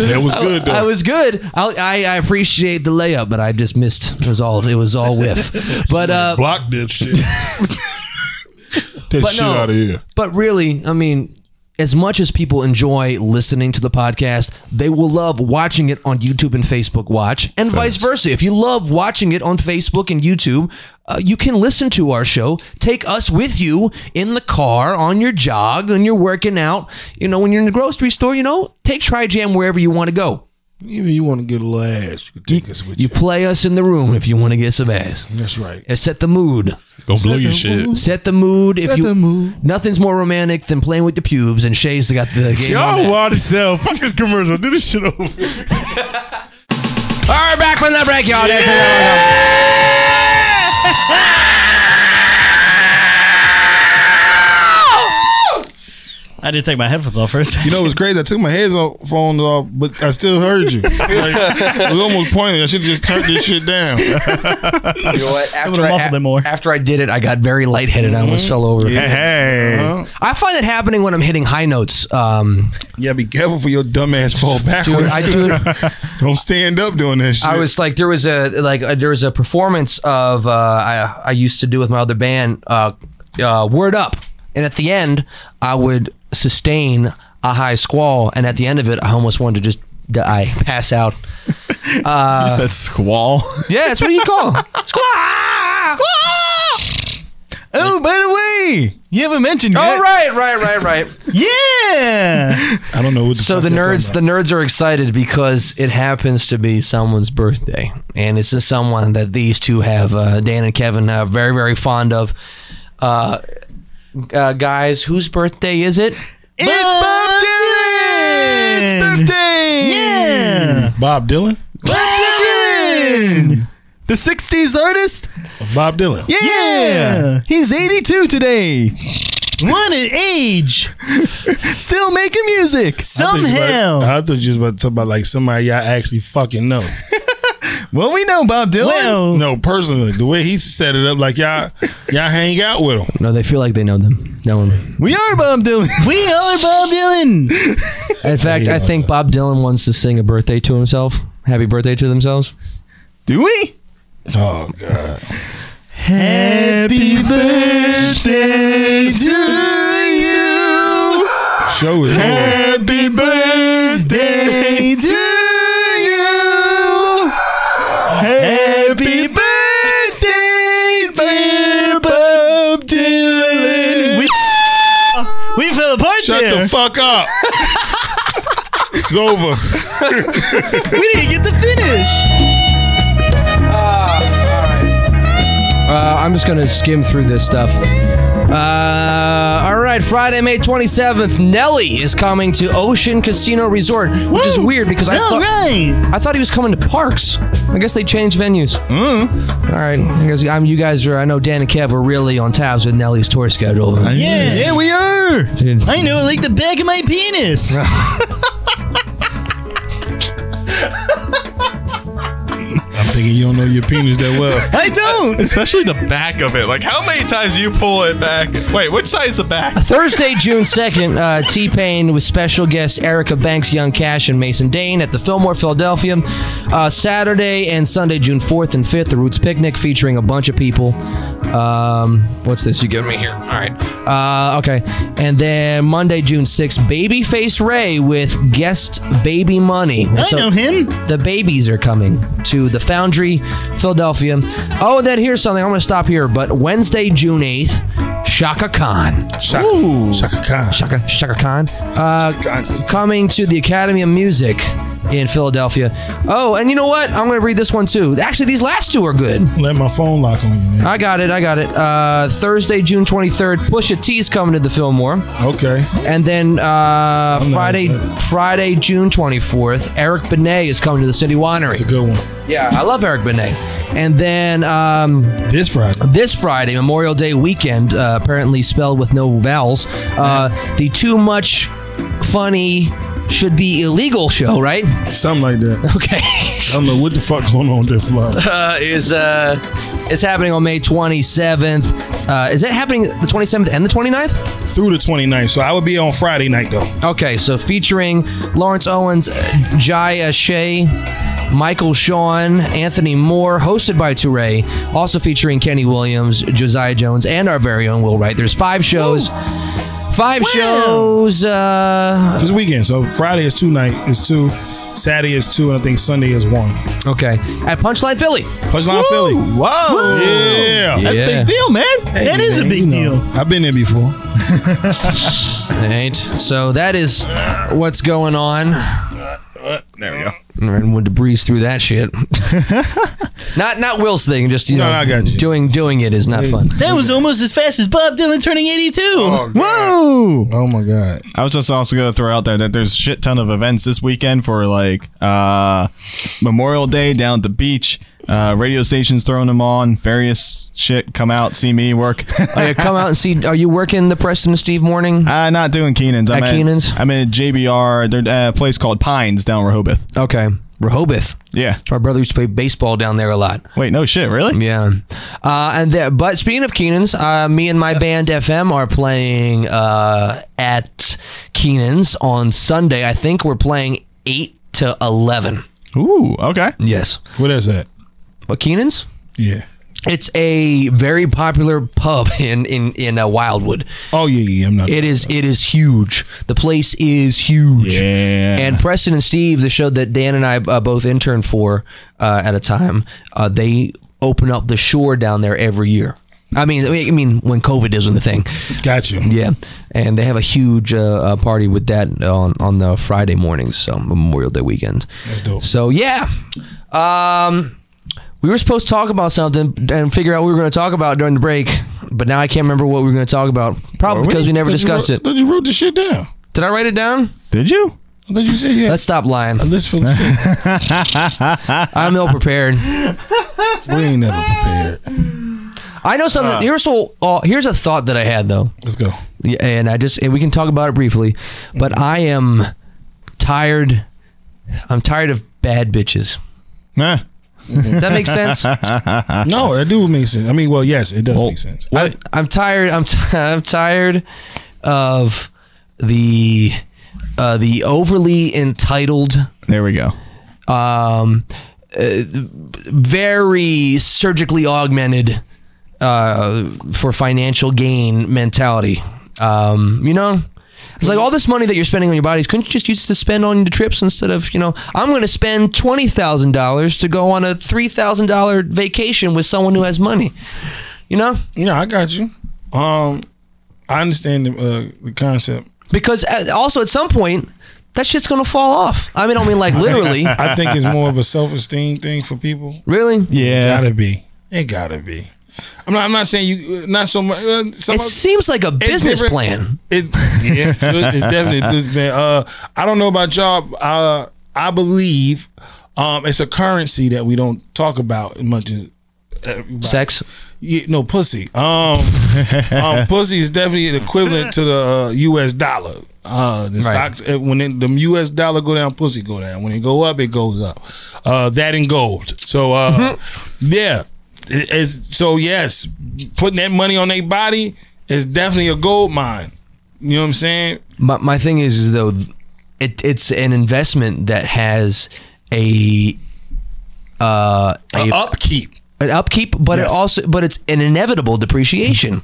That was good, though. I was good. I appreciate the layup, but I just missed. It was all whiff. But block that shit. That shit out of here. But really, I mean, as much as people enjoy listening to the podcast, they will love watching it on YouTube and Facebook Watch, and vice versa. If you love watching it on Facebook and YouTube, you can listen to our show. Take us with you in the car, on your jog, when you're working out, when you're in the grocery store, take TriJam wherever you want to go. Even you want to get a little ass, you can take us with you. You play us in the room if you want to get some ass. That's right. Set the mood. Go blow your shit. Set the mood. Nothing's more romantic than playing with the pubes, and Shay's got the game. Y'all wild as hell. Fuck this commercial. Do this shit over. All right, back from the break, y'all. I did take my headphones off first. You know what's crazy? I took my headphones off, but I still heard you. It was almost pointless. I should have just turned this shit down. You know what? After I did it, I got very lightheaded. I almost fell over. Yeah. Hey. I find it happening when I'm hitting high notes. Yeah, be careful for your dumb ass fall backwards. Don't stand up doing that shit. I was like, there was a performance of I used to do with my other band, Word Up, and at the end I would sustain a high squall, and at the end of it, I almost wanted to just die, pass out. You said squall? Yeah, that's what you call it. Squall! Squall! Oh, by the way, you haven't mentioned yet. Oh, right. Yeah! I don't know what the nerds are excited because it happens to be someone's birthday, and it's just someone that these two have, Dan and Kevin, very, very fond of. Guys, whose birthday is it? It's Bob Dylan! It's birthday! Yeah! Bob Dylan? Bob Dylan! The 60s artist? Bob Dylan. Yeah. He's 82 today. What an age. Still making music. Somehow. I thought you was about to talk about like somebody y'all actually fucking know. Well, we know Bob Dylan. Well, No, personally, the way he set it up, like y'all hang out with him. No, they feel like they know them. No one. We are Bob Dylan. we are Bob Dylan. In fact, I think Bob Dylan wants to sing a birthday to himself. Happy birthday to themselves. Do we? Oh God. Happy birthday to you. Show is Happy birthday to you. Happy birthday, dear Bob Dylan. We fell apart Shut there. the fuck up. It's over. We didn't get to finish. I'm just going to skim through this stuff. All right, Friday, May 27th, Nelly is coming to Ocean Casino Resort, which is weird because I thought he was coming to Parks. I guess they changed venues. All right, I guess you guys are. I know Dan and Kev are really on tabs with Nelly's tour schedule. Yeah, we are. Dude. I know it like the back of my penis. I'm thinking you don't know your penis that well. I don't. Especially the back of it. Like, how many times do you pull it back? Wait, which side is the back? Thursday, June 2nd, T-Pain with special guests Erica Banks, Young Cash, and Mason Dane at the Fillmore, Philadelphia. Saturday and Sunday, June 4th and 5th, the Roots Picnic featuring a bunch of people. What's this you give me here? All right. Okay. And then Monday, June 6th, Babyface Ray with guest Baby Money. I know him. The Babies are coming to the Foundry, Philadelphia. Oh, then here's something. I'm going to stop here. But Wednesday, June 8th, Shaka Khan. Shaka Khan. Shaka Khan. Coming to the Academy of Music in Philadelphia. Oh, and you know what? I'm going to read this one too. Actually, these last two are good. Let my phone lock on you, man. I got it. Thursday, June 23rd, Pusha T's coming to the Fillmore. Okay. And then Friday, June 24th, Eric Benet is coming to the City Winery. That's a good one. Yeah, I love Eric Benet. And then this Friday, Memorial Day weekend, apparently spelled with no vowels, the Too Much Funny Should Be Illegal show, right? Something like that. Okay. I don't know what the fuck going on there, Fly. Is happening on May 27th. Is it happening the 27th and the 29th? Through the 29th. So I would be on Friday night, though. Okay, so featuring Lawrence Owens, Jaya Shea, Michael Sean, Anthony Moore, hosted by Touré, also featuring Kenny Williams, Josiah Jones, and our very own Will Wright. There's 5 shows. Ooh. 5 shows. This weekend. So Friday is 2 night. It's 2. Saturday is 2. And I think Sunday is 1. Okay. At Punchline Philly. Punchline Philly. Whoa. Yeah. That's a big deal, man. Hey, that is a big deal. I've been there before. Ain't. So that is what's going on. There we go. And we'll breeze through that shit. not Will's thing. Just I got you. doing it is not fun. That was almost as fast as Bob Dylan turning 82. Oh, whoa! Oh my God! I was just also going to throw out there that there's a shit ton of events this weekend for like Memorial Day down at the beach. Radio stations throwing them on. Various shit. Come out, see me work. Come out and see. Are you working the Preston and Steve morning? Not doing Keenan's. I'm at Keenan's? I'm at JBR. There's a place called Pines down Rehoboth. Okay. Rehoboth. Yeah. My brother used to play baseball down there a lot. Wait, no shit, really? Yeah. But speaking of Keenan's, me and my band FM are playing at Keenan's on Sunday. I think we're playing 8 to 11. Ooh, okay. Yes. What is that? What, Keenan's? Yeah. It's a very popular pub in Wildwood. Oh yeah. I'm not. It is huge. The place is huge. Yeah. And Preston and Steve, the show that Dan and I both interned for at a time, they open up the shore down there every year. I mean, when COVID isn't the thing. Got you. Yeah, and they have a huge party with that on the Friday mornings, so Memorial Day weekend. That's dope. So yeah. We were supposed to talk about something and figure out what we were going to talk about during the break, but now I can't remember what we were going to talk about. Probably because we never discussed it. I thought you wrote the shit down. Did I write it down? Did you? I thought you said yeah. Let's stop lying. A list for the shit. I'm ill prepared. We ain't never prepared. I know something. Here's a thought that I had though. Let's go. Yeah, and we can talk about it briefly, but I am tired. I'm tired of bad bitches. Nah. Does that make sense? No, that do make sense. I mean, well, yes, it does make sense. I'm tired. I'm tired of the overly entitled. There we go. Very surgically augmented for financial gain mentality. You know, it's like all this money that you're spending on your bodies. Couldn't you just use it to spend on the trips instead of, you know, I'm going to spend $20,000 to go on a $3,000 vacation with someone who has money. You know? Yeah, I got you. I understand the concept. Because also at some point, that shit's going to fall off. I mean, I don't mean like literally. I think it's more of a self-esteem thing for people. Really? Yeah. It gotta be. I'm not saying you, not so much. It seems like a business plan. It's definitely a business plan. I don't know about y'all. I believe it's a currency that we don't talk about as much as sex. Yeah, no, pussy. Pussy is definitely equivalent to the U.S. dollar. The stocks, when the U.S. dollar go down, pussy go down. When it go up, it goes up. That and gold. So yeah. So yes, putting that money on their body is definitely a gold mine. You know what I'm saying? My thing is though, it's an investment that has a upkeep. An upkeep, but yes. It's an inevitable depreciation.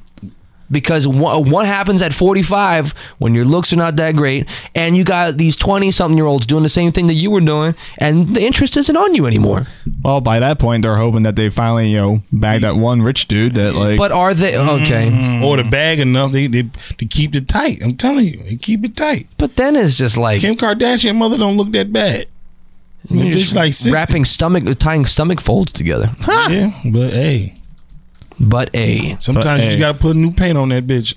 Because what happens at 45 when your looks are not that great and you got these 20-something-year-olds doing the same thing that you were doing and the interest isn't on you anymore? Well, by that point, they're hoping that they finally, bag that one rich dude that like... But are they... Okay. Or to bag enough, they keep it tight. I'm telling you, they keep it tight. But then it's just like... Kim Kardashian mother don't look that bad. You're just like 60. Tying stomach folds together. Huh. Yeah, but hey... Sometimes you just gotta put new paint on that bitch.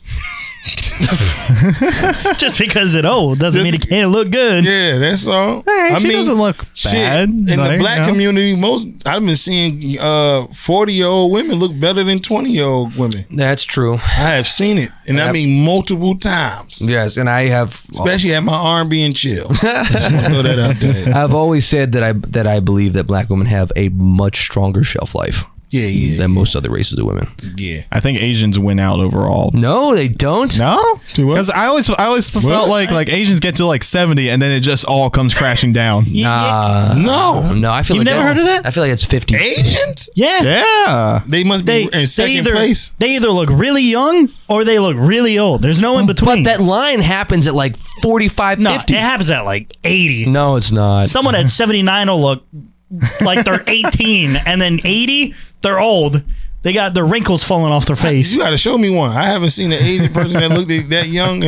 Just because it's old doesn't mean it can't look good. Yeah, that's all. Hey, she doesn't look bad. In the black community, I've been seeing 40-year-old women look better than 20-year-old women. That's true. I have seen it, and I mean multiple times. Yes, and I have, especially at my R&B and chill. I just want to throw that out there. I've always said that I believe that black women have a much stronger shelf life. Than most other races of women. Yeah, I think Asians win out overall. No, they don't. No, because I always felt like Asians get to like 70 and then it just all comes crashing down. No. I feel you've never heard of that. I feel like it's 50. Asians? Yeah. They must be in second place. They either look really young or they look really old. There's no in between. But that line happens at like 45, 50. No, it happens at like 80. No, it's not. Someone at 79 will look like they're 18, and then 80, they're old. They got their wrinkles falling off their face. You got to show me one. I haven't seen an Asian person that looked that young.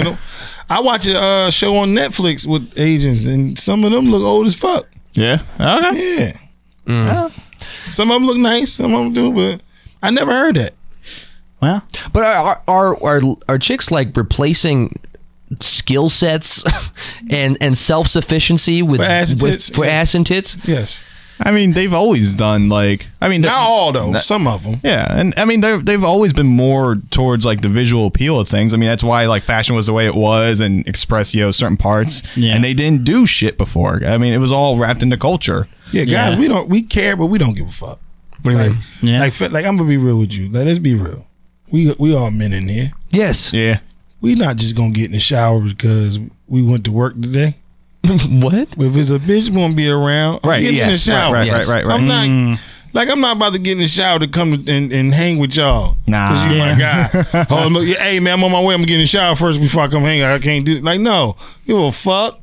I watch a show on Netflix with Asians, and some of them look old as fuck. Yeah. Okay. Yeah. Some of them look nice. Some of them do, but I never heard that. Well, but are chicks like replacing skill sets and self-sufficiency with ass and tits? Yes. I mean, they've always done not all though. Some of them. Yeah, and I mean they've always been more towards like the visual appeal of things. I mean that's why like fashion was the way it was and express certain parts. Yeah. And they didn't do shit before. I mean it was all wrapped into culture. Yeah, guys, we care, but we don't give a fuck. What do you mean? Yeah. Like I'm gonna be real with you. Let's be real. We all men in here. Yes. Yeah. We not just gonna get in the shower because we went to work today. What? If it's a bitch gonna be around, I'm getting in the shower. Right. I'm not about to get in the shower to come and hang with y'all. Nah. Because you my guy. Oh, look, hey man, I'm on my way. I'm gonna get in the shower first before I come hang. I can't do it. Like, no. Give a fuck.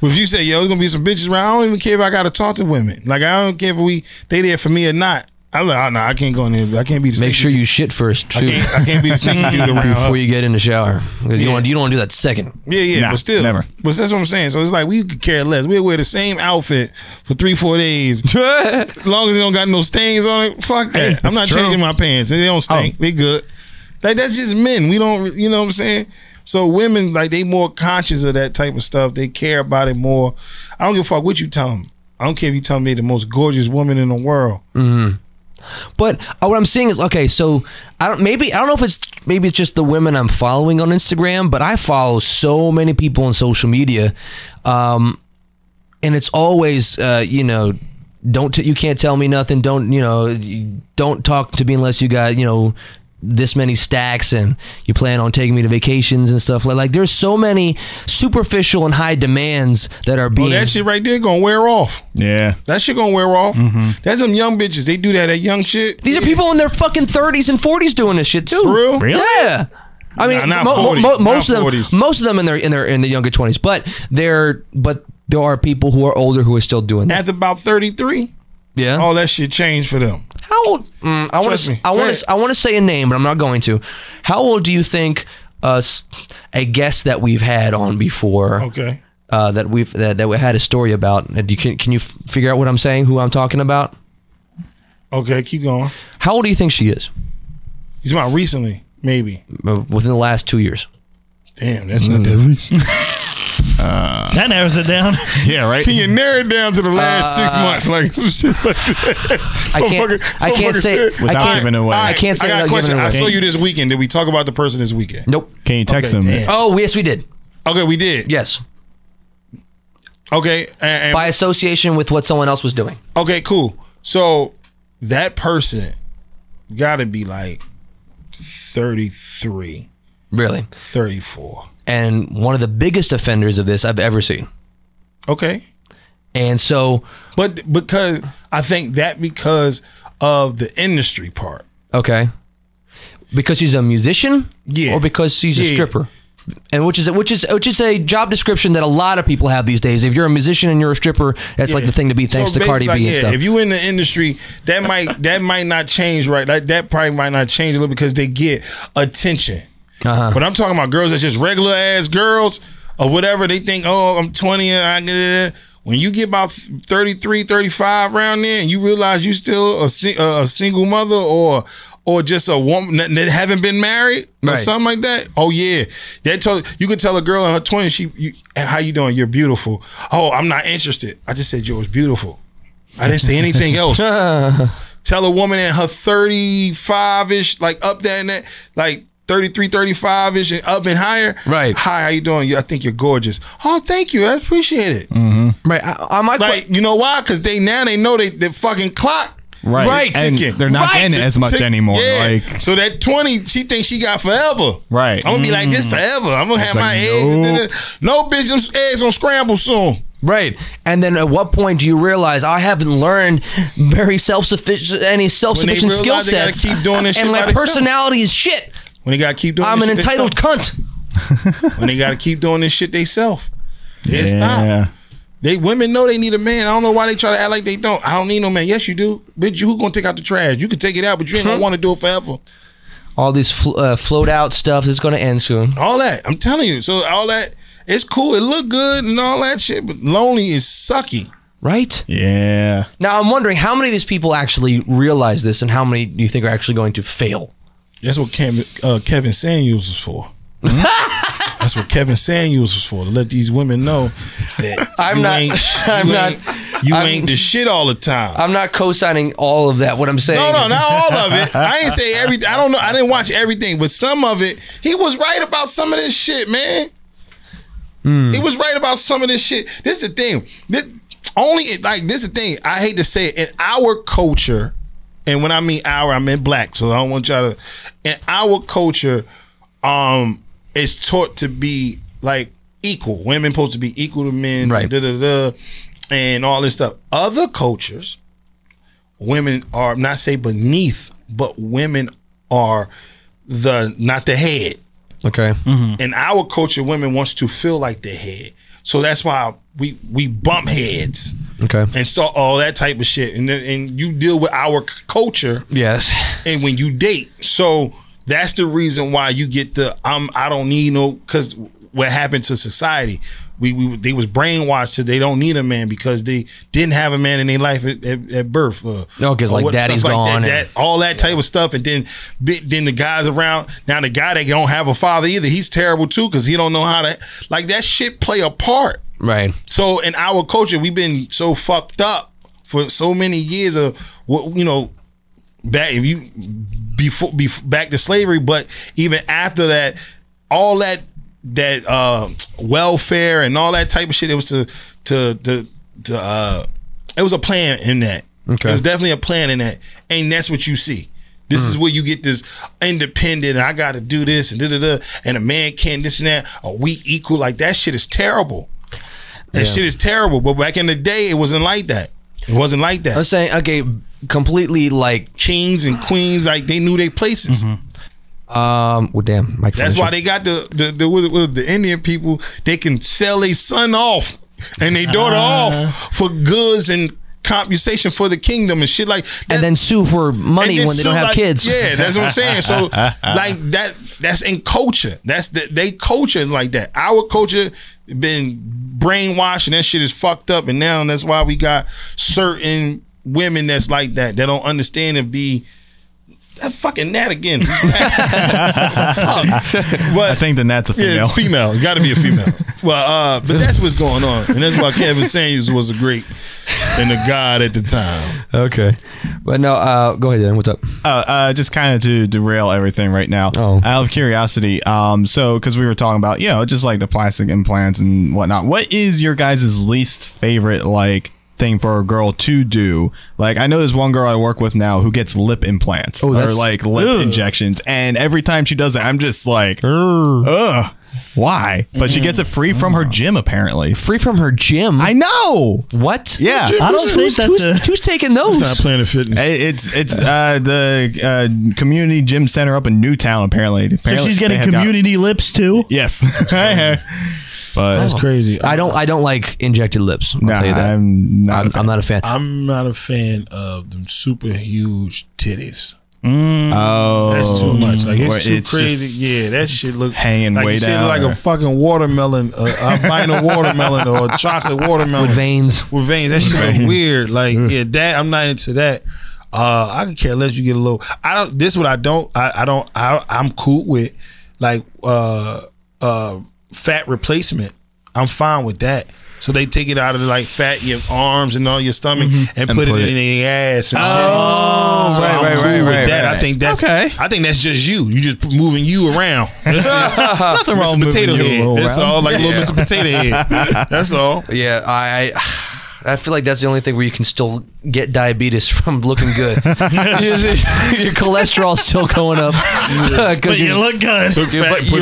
But if you say, there's gonna be some bitches around, I don't even care if I gotta talk to women. Like, I don't care if they there for me or not. I'm like, oh no, I can't go in there. I can't be the Make sure you shit first too. I can't be the stinky dude around before you get in the shower. You don't want to do that second. Yeah, nah, but still, never. But that's what I'm saying. So it's like we could care less. We'll wear the same outfit for 3-4 days, as long as it don't got no stains on it. Fuck that. Hey, I'm not changing my pants. They don't stink. They good. That's just men. We don't. You know what I'm saying? So women, like, they more conscious of that type of stuff. They care about it more. I don't give a fuck what you tell them. I don't care if you tell me the most gorgeous woman in the world. Mm-hmm. But what I'm seeing is, okay, so I don't know if it's just the women I'm following on Instagram, but I follow so many people on social media, and it's always you can't tell me nothing. Don't talk to me unless you got this many stacks and you plan on taking me to vacations and stuff like there's so many superficial and high demands that are being that shit right there gonna wear off. Yeah, that shit gonna wear off. That's them young bitches, they do that young shit. These are people in their fucking 30s and 40s doing this shit too. For real? Really? Yeah. I mean, most of them in the younger 20s, but there are people who are older who are still doing that. At about 33, yeah, all that shit changed for them. How old? I want to say a name, but I'm not going to. How old do you think a guest that we've had on before? Okay. That we had a story about. Can you figure out what I'm saying? Who I'm talking about? Okay, keep going. How old do you think she is? You talking about recently? Maybe within the last 2 years. Damn, that's not that recent. That narrows it down. Yeah, right. Can you narrow it down to the last 6 months, like some shit like that? I can't say without giving away. I can't say. I got a question. I saw you this weekend. Did we talk about the person this weekend? Nope. Can you text them? Damn. Oh yes, we did. Okay, we did. Yes. Okay, and by association with what someone else was doing. Okay, cool. So that person got to be like 33. Really? 34. And one of the biggest offenders of this I've ever seen. Okay. And so, but because of the industry part. Okay. Because she's a musician, yeah, or because she's a stripper, and which is a job description that a lot of people have these days. If you're a musician and you're a stripper, that's like the thing to be, thanks to Cardi B and stuff. If you in the industry, that might not change, right? Like that probably might not change a little because they get attention. But I'm talking about girls that's just regular ass girls or whatever. They think, oh, I'm 20 and when you get about 33, 35 around there and you realize you still a single mother or just a woman that haven't been married or something like that. Oh yeah, you could tell a girl in her 20s, how you doing? You're beautiful. Oh, I'm not interested. I just said you was beautiful. I didn't say anything else. Tell a woman in her 35ish, like up there in that, like 33, 35ish and up and higher. Right. Hi, how you doing? I think you're gorgeous. Oh, thank you. I appreciate it. Mm-hmm. Right. I might like, you know why? Because they know they fucking clock. Right. And they're not getting it as much anymore. Yeah. Like, so that 20, she thinks she got forever. Right. I'm going to be like this forever. I'm going to have my eggs. No bitch, them eggs on scramble soon. Right. And then at what point do you realize I haven't learned any self-sufficient skill sets? Keep doing this shit and my personality is shit. When they got to keep doing I'm this an shit entitled cunt. When they got to keep doing this shit they self. Yeah. Stop. Women know they need a man. I don't know why they try to act like they don't. I don't need no man. Yes, you do. Bitch, who gonna take out the trash? You can take it out, but you ain't gonna want to do it forever. All these float out stuff is gonna end soon. All that. I'm telling you. So all that, it's cool. It look good and all that shit, but lonely is sucky. Right? Yeah. Now, I'm wondering how many of these people actually realize this and how many do you think are actually going to fail? That's what Kevin Samuels was for. That's what Kevin Samuels was for, to let these women know that you ain't the shit all the time. I'm not co-signing all of that. What I'm saying, no, not all of it. I ain't say everything. I don't know. I didn't watch everything, but some of it, he was right about some of this shit, man. He was right about some of this shit. This is the thing. This is the thing. I hate to say it. In our culture, and when I mean our, I mean black. So I don't want y'all to. In our culture, it's taught to be like equal. Women supposed to be equal to men, right? And all this stuff. Other cultures, women are not say beneath, but women are not the head. Okay. Mm-hmm. In our culture, women wants to feel like the head. So that's why we bump heads. Okay. And start all that type of shit. And you deal with our culture. Yes. And when you date. So that's the reason why you get I don't need no, because what happened to society, they was brainwashed to they don't need a man because they didn't have a man in their life at birth. Because like daddy's gone. All that type of stuff. And then the guys around, now the guy that don't have a father either, he's terrible too because he don't know how to, like that shit play a part. Right. So in our culture, we've been so fucked up for so many years of what, back back to slavery, but even after that, all that welfare and all that type of shit, it was it was a plan in that. Okay. It was definitely a plan in that, and that's what you see. This is where you get this independent, and I got to do this, and da-da-da, and a man can't this and that, a weak equal. Like, that shit is terrible. That shit is terrible. But back in the day, it wasn't like that. It wasn't like that. I'm saying, okay, completely like kings and queens, like they knew their places. Well, damn, Mike. That's why they got the Indian people. They can sell their son off and their daughter off for goods and compensation for the kingdom and shit like that. And then sue for money when they don't have kids. Yeah, that's what I'm saying. So like that's in culture. They culture is like that. Our culture been brainwashed and that shit is fucked up, and now that's why we got certain women that's like that. They don't understand and be that fucking gnat again. Fuck. But I think the gnat's a female. Yeah, female. It got to be a female. Well, but that's what's going on, and that's why Kevin Samuels was a great and a god at the time. Okay, but no, go ahead, Dan. What's up? Just kind of to derail everything right now. Out of curiosity, so because we were talking about just like the plastic implants and whatnot. What is your guys' least favorite thing for a girl to do? Like, I know there's one girl I work with now who gets lip implants or like lip injections, and every time she does it, I'm just like, ugh. Why? But she gets it free from her gym, apparently. Free from her gym? I know. What? Yeah. I don't think that's who's taking those? It's not Planet Fitness. It's the community gym center up in Newtown, apparently. So she's getting community lips too? Yes. But that's crazy. I don't like injected lips. I'll tell you that. I'm not a fan. I'm not a fan of them super huge titties. Oh, that's too much. Like, it's too crazy. Yeah, that shit look hanging like way down. Like a fucking watermelon, albino watermelon, or a chocolate watermelon with veins. With veins. That shit look weird. Like, that I'm not into that. I can care less. You get a little. I don't. This is what I don't. I'm cool with like fat replacement. I'm fine with that. So they take it out of fat your arms and all your stomach and put it in their ass. And right. That. I think that's okay. I think that's just you. You just moving you around. Nothing wrong with potato head. That's all. Like a little Mr. Potato Head. That's all. Yeah, I feel like that's the only thing where you can still get diabetes from looking good. Your cholesterol's still going up. But you look good. You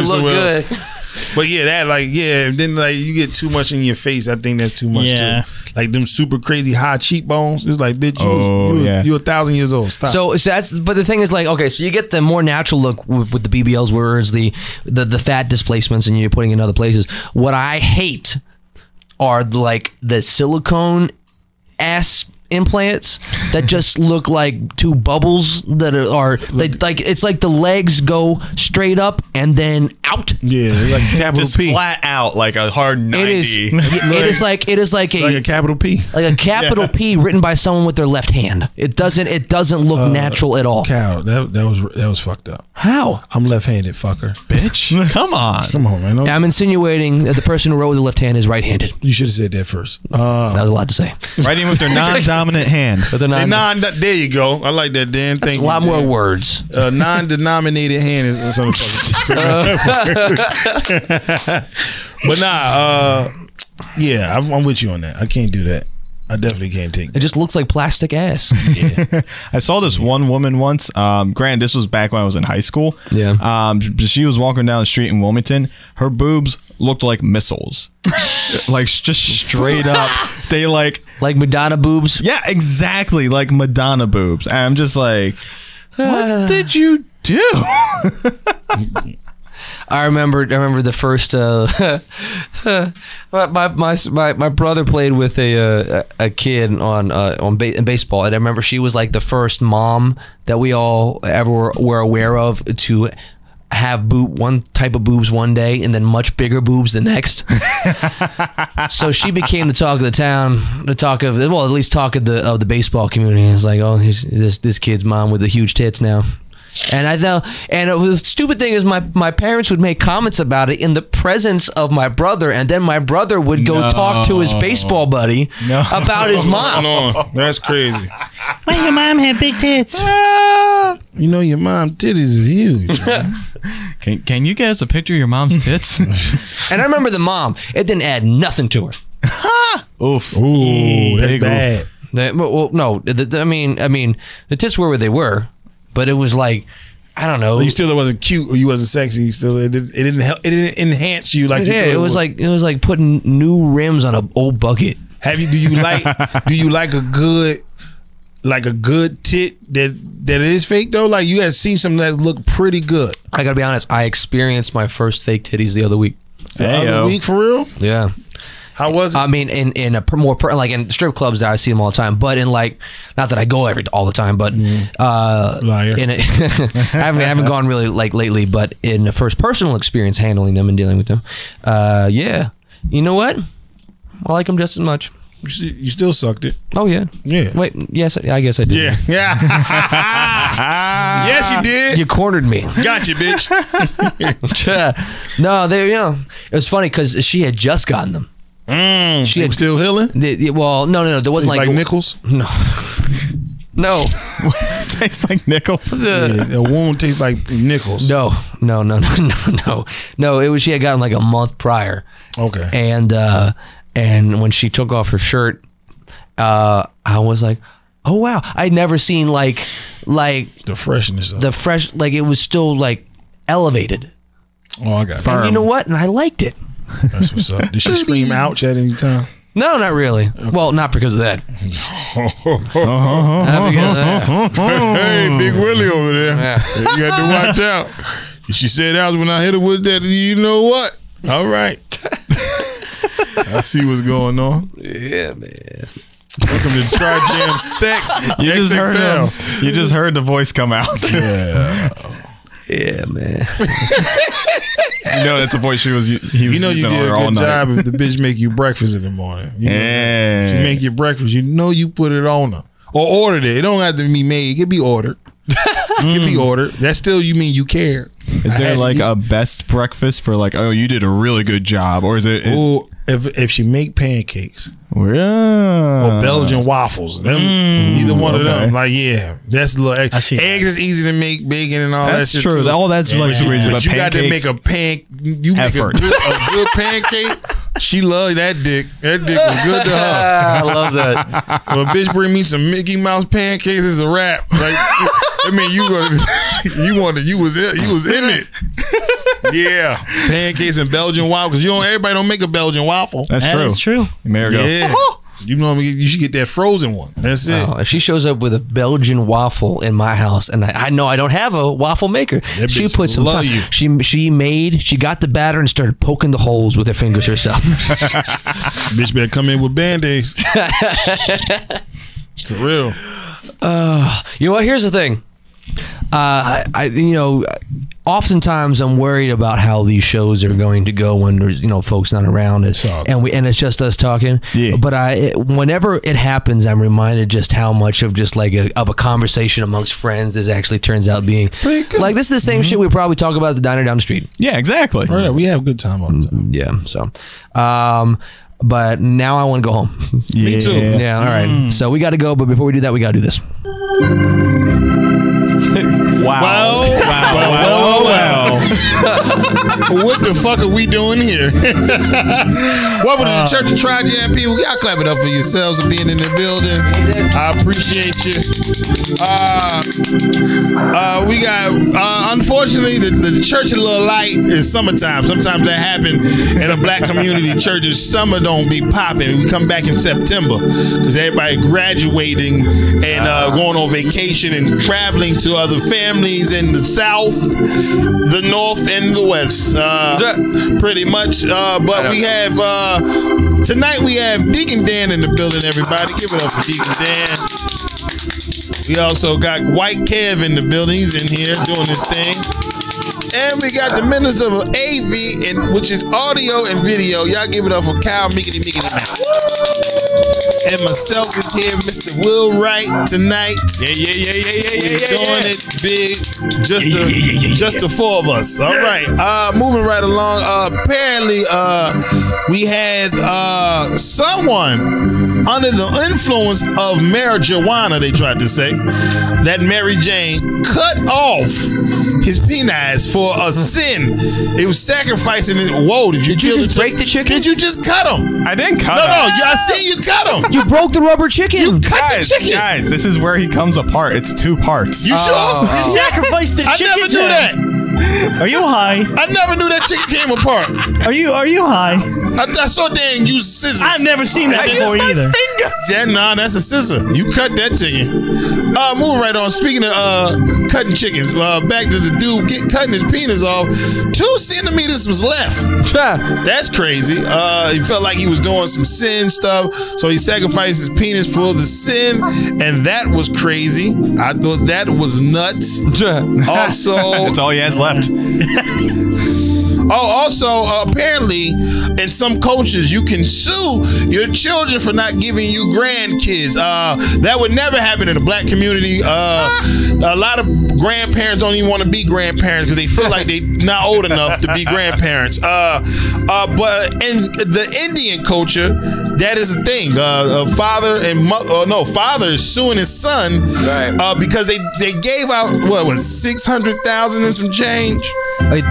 look good. But then you get too much in your face. I think that's too much too. Like them super crazy high cheekbones. It's like, bitch, you're 1,000 years old. Stop. So that's. But the thing is, okay, so you get the more natural look with the BBLs, whereas the fat displacements, and you're putting in other places. What I hate are the silicone ass implants that just look like two bubbles that are like it's like the legs go straight up and then out. Yeah, like capital just P. flat out like a hard 90. It is like a capital P. Like a capital P written by someone with their left hand. It doesn't look natural at all. Cal, that was fucked up. How? I'm left-handed, fucker. Bitch. Come on, man. I'm insinuating that the person who wrote with the left hand is right-handed. You should have said that first. That was a lot to say. Writing with their non-dominant hand. There you go. I like that, Dan. Thank you. A lot more words. Non-denominated hand is something. But I'm with you on that. I can't do that. I definitely can't take that. It just looks like plastic ass. Yeah. I saw this one woman once. Granted, this was back when I was in high school. Yeah. She was walking down the street in Wilmington. Her boobs looked like missiles. Like just straight up. They like Madonna boobs. Yeah, exactly. Like Madonna boobs. And I'm just like, what did you do? I remember the first my brother played with a kid in baseball, and I remember she was like the first mom that we all ever were aware of to have one type of boobs one day and then much bigger boobs the next. So she became the talk of the town, at least talk of the baseball community. It's like, oh, this kid's mom with the huge tits now. And the stupid thing is my parents would make comments about it in the presence of my brother, and then my brother would go talk to his baseball buddy about his mom. No, that's crazy. Why your mom had big tits? You know your mom titties is huge. Can you get us a picture of your mom's tits? And I remember the mom. It didn't add nothing to her. Oof. Ooh, that's bad. Well, no. I mean, the tits were where they were, but it was like, I don't know. You still wasn't cute or you wasn't sexy. It didn't help. It didn't enhance you like. Yeah, it was like putting new rims on an old bucket. Do you like a good tit that is fake though? Like you had seen something that looked pretty good. I gotta be honest. I experienced my first fake titties the other week. The other week for real? Yeah. How was it? I mean, in a more like in strip clubs, I see them all the time. But in like, not that I go all the time, but liar. I haven't gone really like lately. But in a first personal experience, handling them and dealing with them, yeah. You know what? I like them just as much. You still sucked it. Oh yeah. Yeah. Wait. Yes. I guess I did. Yeah. Yeah. Yes, you did. You cornered me. Gotcha, bitch. No, it was funny because she had just gotten them. She had still healing. Well, no. There wasn't like nickels. No. No. Tastes like nickels. Yeah, a wound tastes like nickels. No. It was she had gotten like a month prior. Okay. And when she took off her shirt, I was like, oh wow! I'd never seen like the freshness of it. Like it was still like elevated. Oh, I got it. And you know what? And I liked it. That's what's up. Did she scream ouch at any time? No, not really. Well, not because of that. Not because of that. Hey, Big Willie over there. Yeah. You got to watch out. She said that when I hit her with that. You know what? All right. I see what's going on. Yeah, man. Welcome to TriJam Sex. You just heard the voice come out. Yeah. Yeah, man. You know that's a voice he was you know you did a good job if the bitch make you breakfast in the morning. You know, she make you breakfast. You know you put it on her. Or ordered it. It don't have to be made. It can be ordered. It can be ordered. That's still you mean you care. Is there like a best breakfast for like, oh, you did a really good job? Or is it if she make pancakes. Yeah. Or Belgian waffles. Either one of them. Like, yeah. That's a little eggs is easy to make, bacon and all that shit. That's true. All that's like super easy. But you got to make a good pancake. She loved that dick. That dick was good to her. I love that. If a bitch bring me some Mickey Mouse pancakes, it's a wrap. Like, I mean, you was in it. Yeah, pancakes and Belgian waffles. Because everybody don't make a Belgian waffle. That's true. That's true. Yeah. You know, you should get that frozen one. That's it. If she shows up with a Belgian waffle in my house, and I know I don't have a waffle maker, she put some time. She got the batter and started poking the holes with her fingers herself. Bitch better come in with Band-Aids. For real. You know what? Here's the thing. Oftentimes I'm worried about how these shows are going to go when there's folks not around and it's just us talking. Yeah. But whenever it happens, I'm reminded just how much of just like a conversation amongst friends this actually turns out being. Like this is the same shit we probably talk about at the diner down the street. Yeah, exactly. Right, we have a good time all the time. Yeah. So, but now I want to go home. Me too. Yeah. All right. So we got to go, but before we do that, we got to do this. Wow. What the fuck are we doing here? Welcome to the Church of TriJam people. Y'all clap it up for yourselves and being in the building. I appreciate you. We got, unfortunately, the church a little light is summertime. Sometimes that happen in a black community. Churches, summer don't be popping. We come back in September because everybody graduating and going on vacation and traveling to other families in the South, the North, and the West. Pretty much. But we have, tonight we have Deacon Dan in the building, everybody. Give it up for Deacon Dan. We also got White Kev in the building. He's in here doing his thing. And we got the Minister of AV, which is audio and video. Y'all give it up for Kyle Maack. And myself is here, Mr. Will Wright, tonight. Yeah. We're doing it big, just the four of us. All right, moving right along. Apparently, we had someone under the influence of marijuana, they tried to say, that Mary Jane cut off his penis for a sin. It was sacrificing it. Whoa, did you just break the chicken? Did you just cut him? I didn't cut him. No, I see you cut him. You broke the rubber chicken. You cut the chicken. Guys, this is where he comes apart. It's two parts. You sure? You sacrificed the chicken. I never knew that. Are you high? I never knew that chicken came apart. Are you high? I saw Dan use scissors. I've never seen that before either. Yeah, nah, that's a scissor. You cut that chicken. Moving right on. Speaking of cutting chickens, back to the dude cutting his penis off. 2 centimeters was left. That's crazy. He felt like he was doing some sin stuff, so he sacrificed his penis for the sin, and that was crazy. I thought that was nuts. Also, that's all he has left. Also, apparently, in some cultures, you can sue your children for not giving you grandkids. That would never happen in the black community. A lot of grandparents don't even want to be grandparents because they feel like they're not old enough to be grandparents. But in the Indian culture, that is a thing. Father is suing his son because they gave out what was $600,000 and some change. It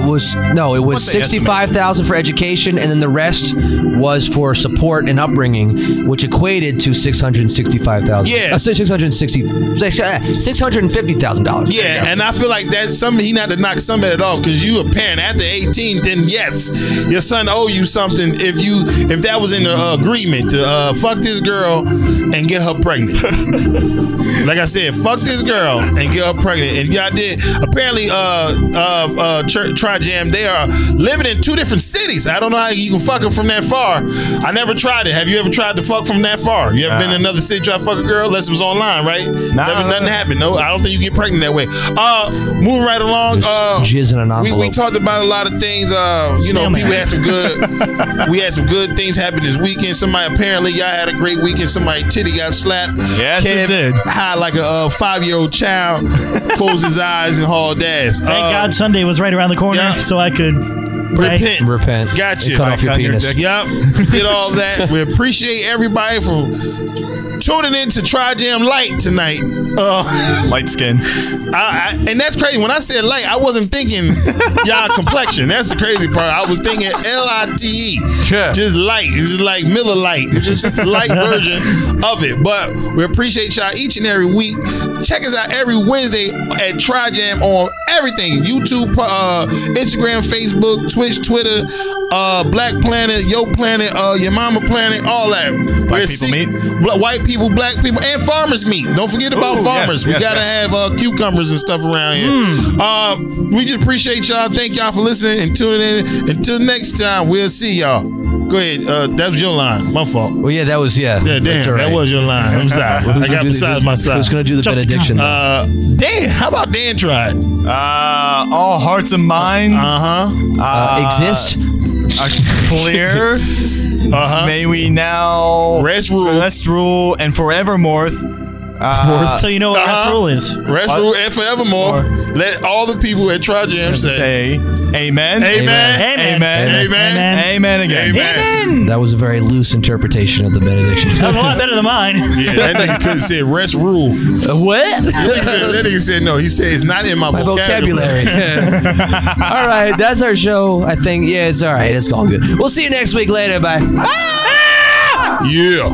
was $65,000 for education, and then the rest was for support and upbringing, which equated to $665,000. Yeah, $650,000. Yeah, and I feel like that's something he not to knock some of it off because you a parent after 18. Then yes, your son owe you something if that was in the agreement to fuck this girl and get her pregnant. Like I said, fuck this girl and get her pregnant, and y'all did. Apparently, TriJam, they are living in 2 different cities. I don't know how you can fuck them from that far. I never tried it. Have you ever tried to fuck from that far? You ever been in another city try to fuck a girl? Unless it was online, right? Nothing happened. No, I don't think you get pregnant that way. Moving right along. Jizz in an envelope. We talked about a lot of things. People had some good. We had some good things happen this weekend. Somebody apparently y'all had a great weekend. Somebody titty got slapped. Yes, Kev it did. High like a 5-year-old child. Closed his eyes and hauled ass. Thank God Sunday was right around the corner, so I could repent. Gotcha. Cut off your penis. Yep. Did all that. We appreciate everybody for tuning in to TriJam Light tonight. Light skin. And that's crazy. When I said light, I wasn't thinking y'all complexion. That's the crazy part. I was thinking LITE. Yeah. Just light. It's just like Miller Lite. It's just a light version of it. But we appreciate y'all each and every week. Check us out every Wednesday at TriJam on everything. YouTube, Instagram, Facebook, Twitch, Twitter, Black Planet, Yo Planet, Your Mama Planet, all that. Black people meet. White people, black people, and farmers meet. Don't forget about farmers. We gotta have cucumbers and stuff around here. We just appreciate y'all. Thank y'all for listening and tuning in. Until next time, we'll see y'all. Go ahead. That was your line. My fault. Well, yeah, that was Yeah, damn, that was your line. I'm sorry. I got besides my side. Who's gonna do the benediction? Dan, how about Dan tried? All hearts and minds. Exist. Clear. May we now rest rule and forevermore. So you know what rest rule is. Rest rule and forevermore. Let all the people at TriJam say amen. Amen. Amen. Amen. Amen again. Amen. That was a very loose interpretation of the benediction. That was a lot better than mine. Yeah, that nigga couldn't say rest rule. What? That nigga said no. He said it's not in my vocabulary. All right, that's our show. I think, yeah, it's all right. It's all good. We'll see you next week later. Bye. Yeah.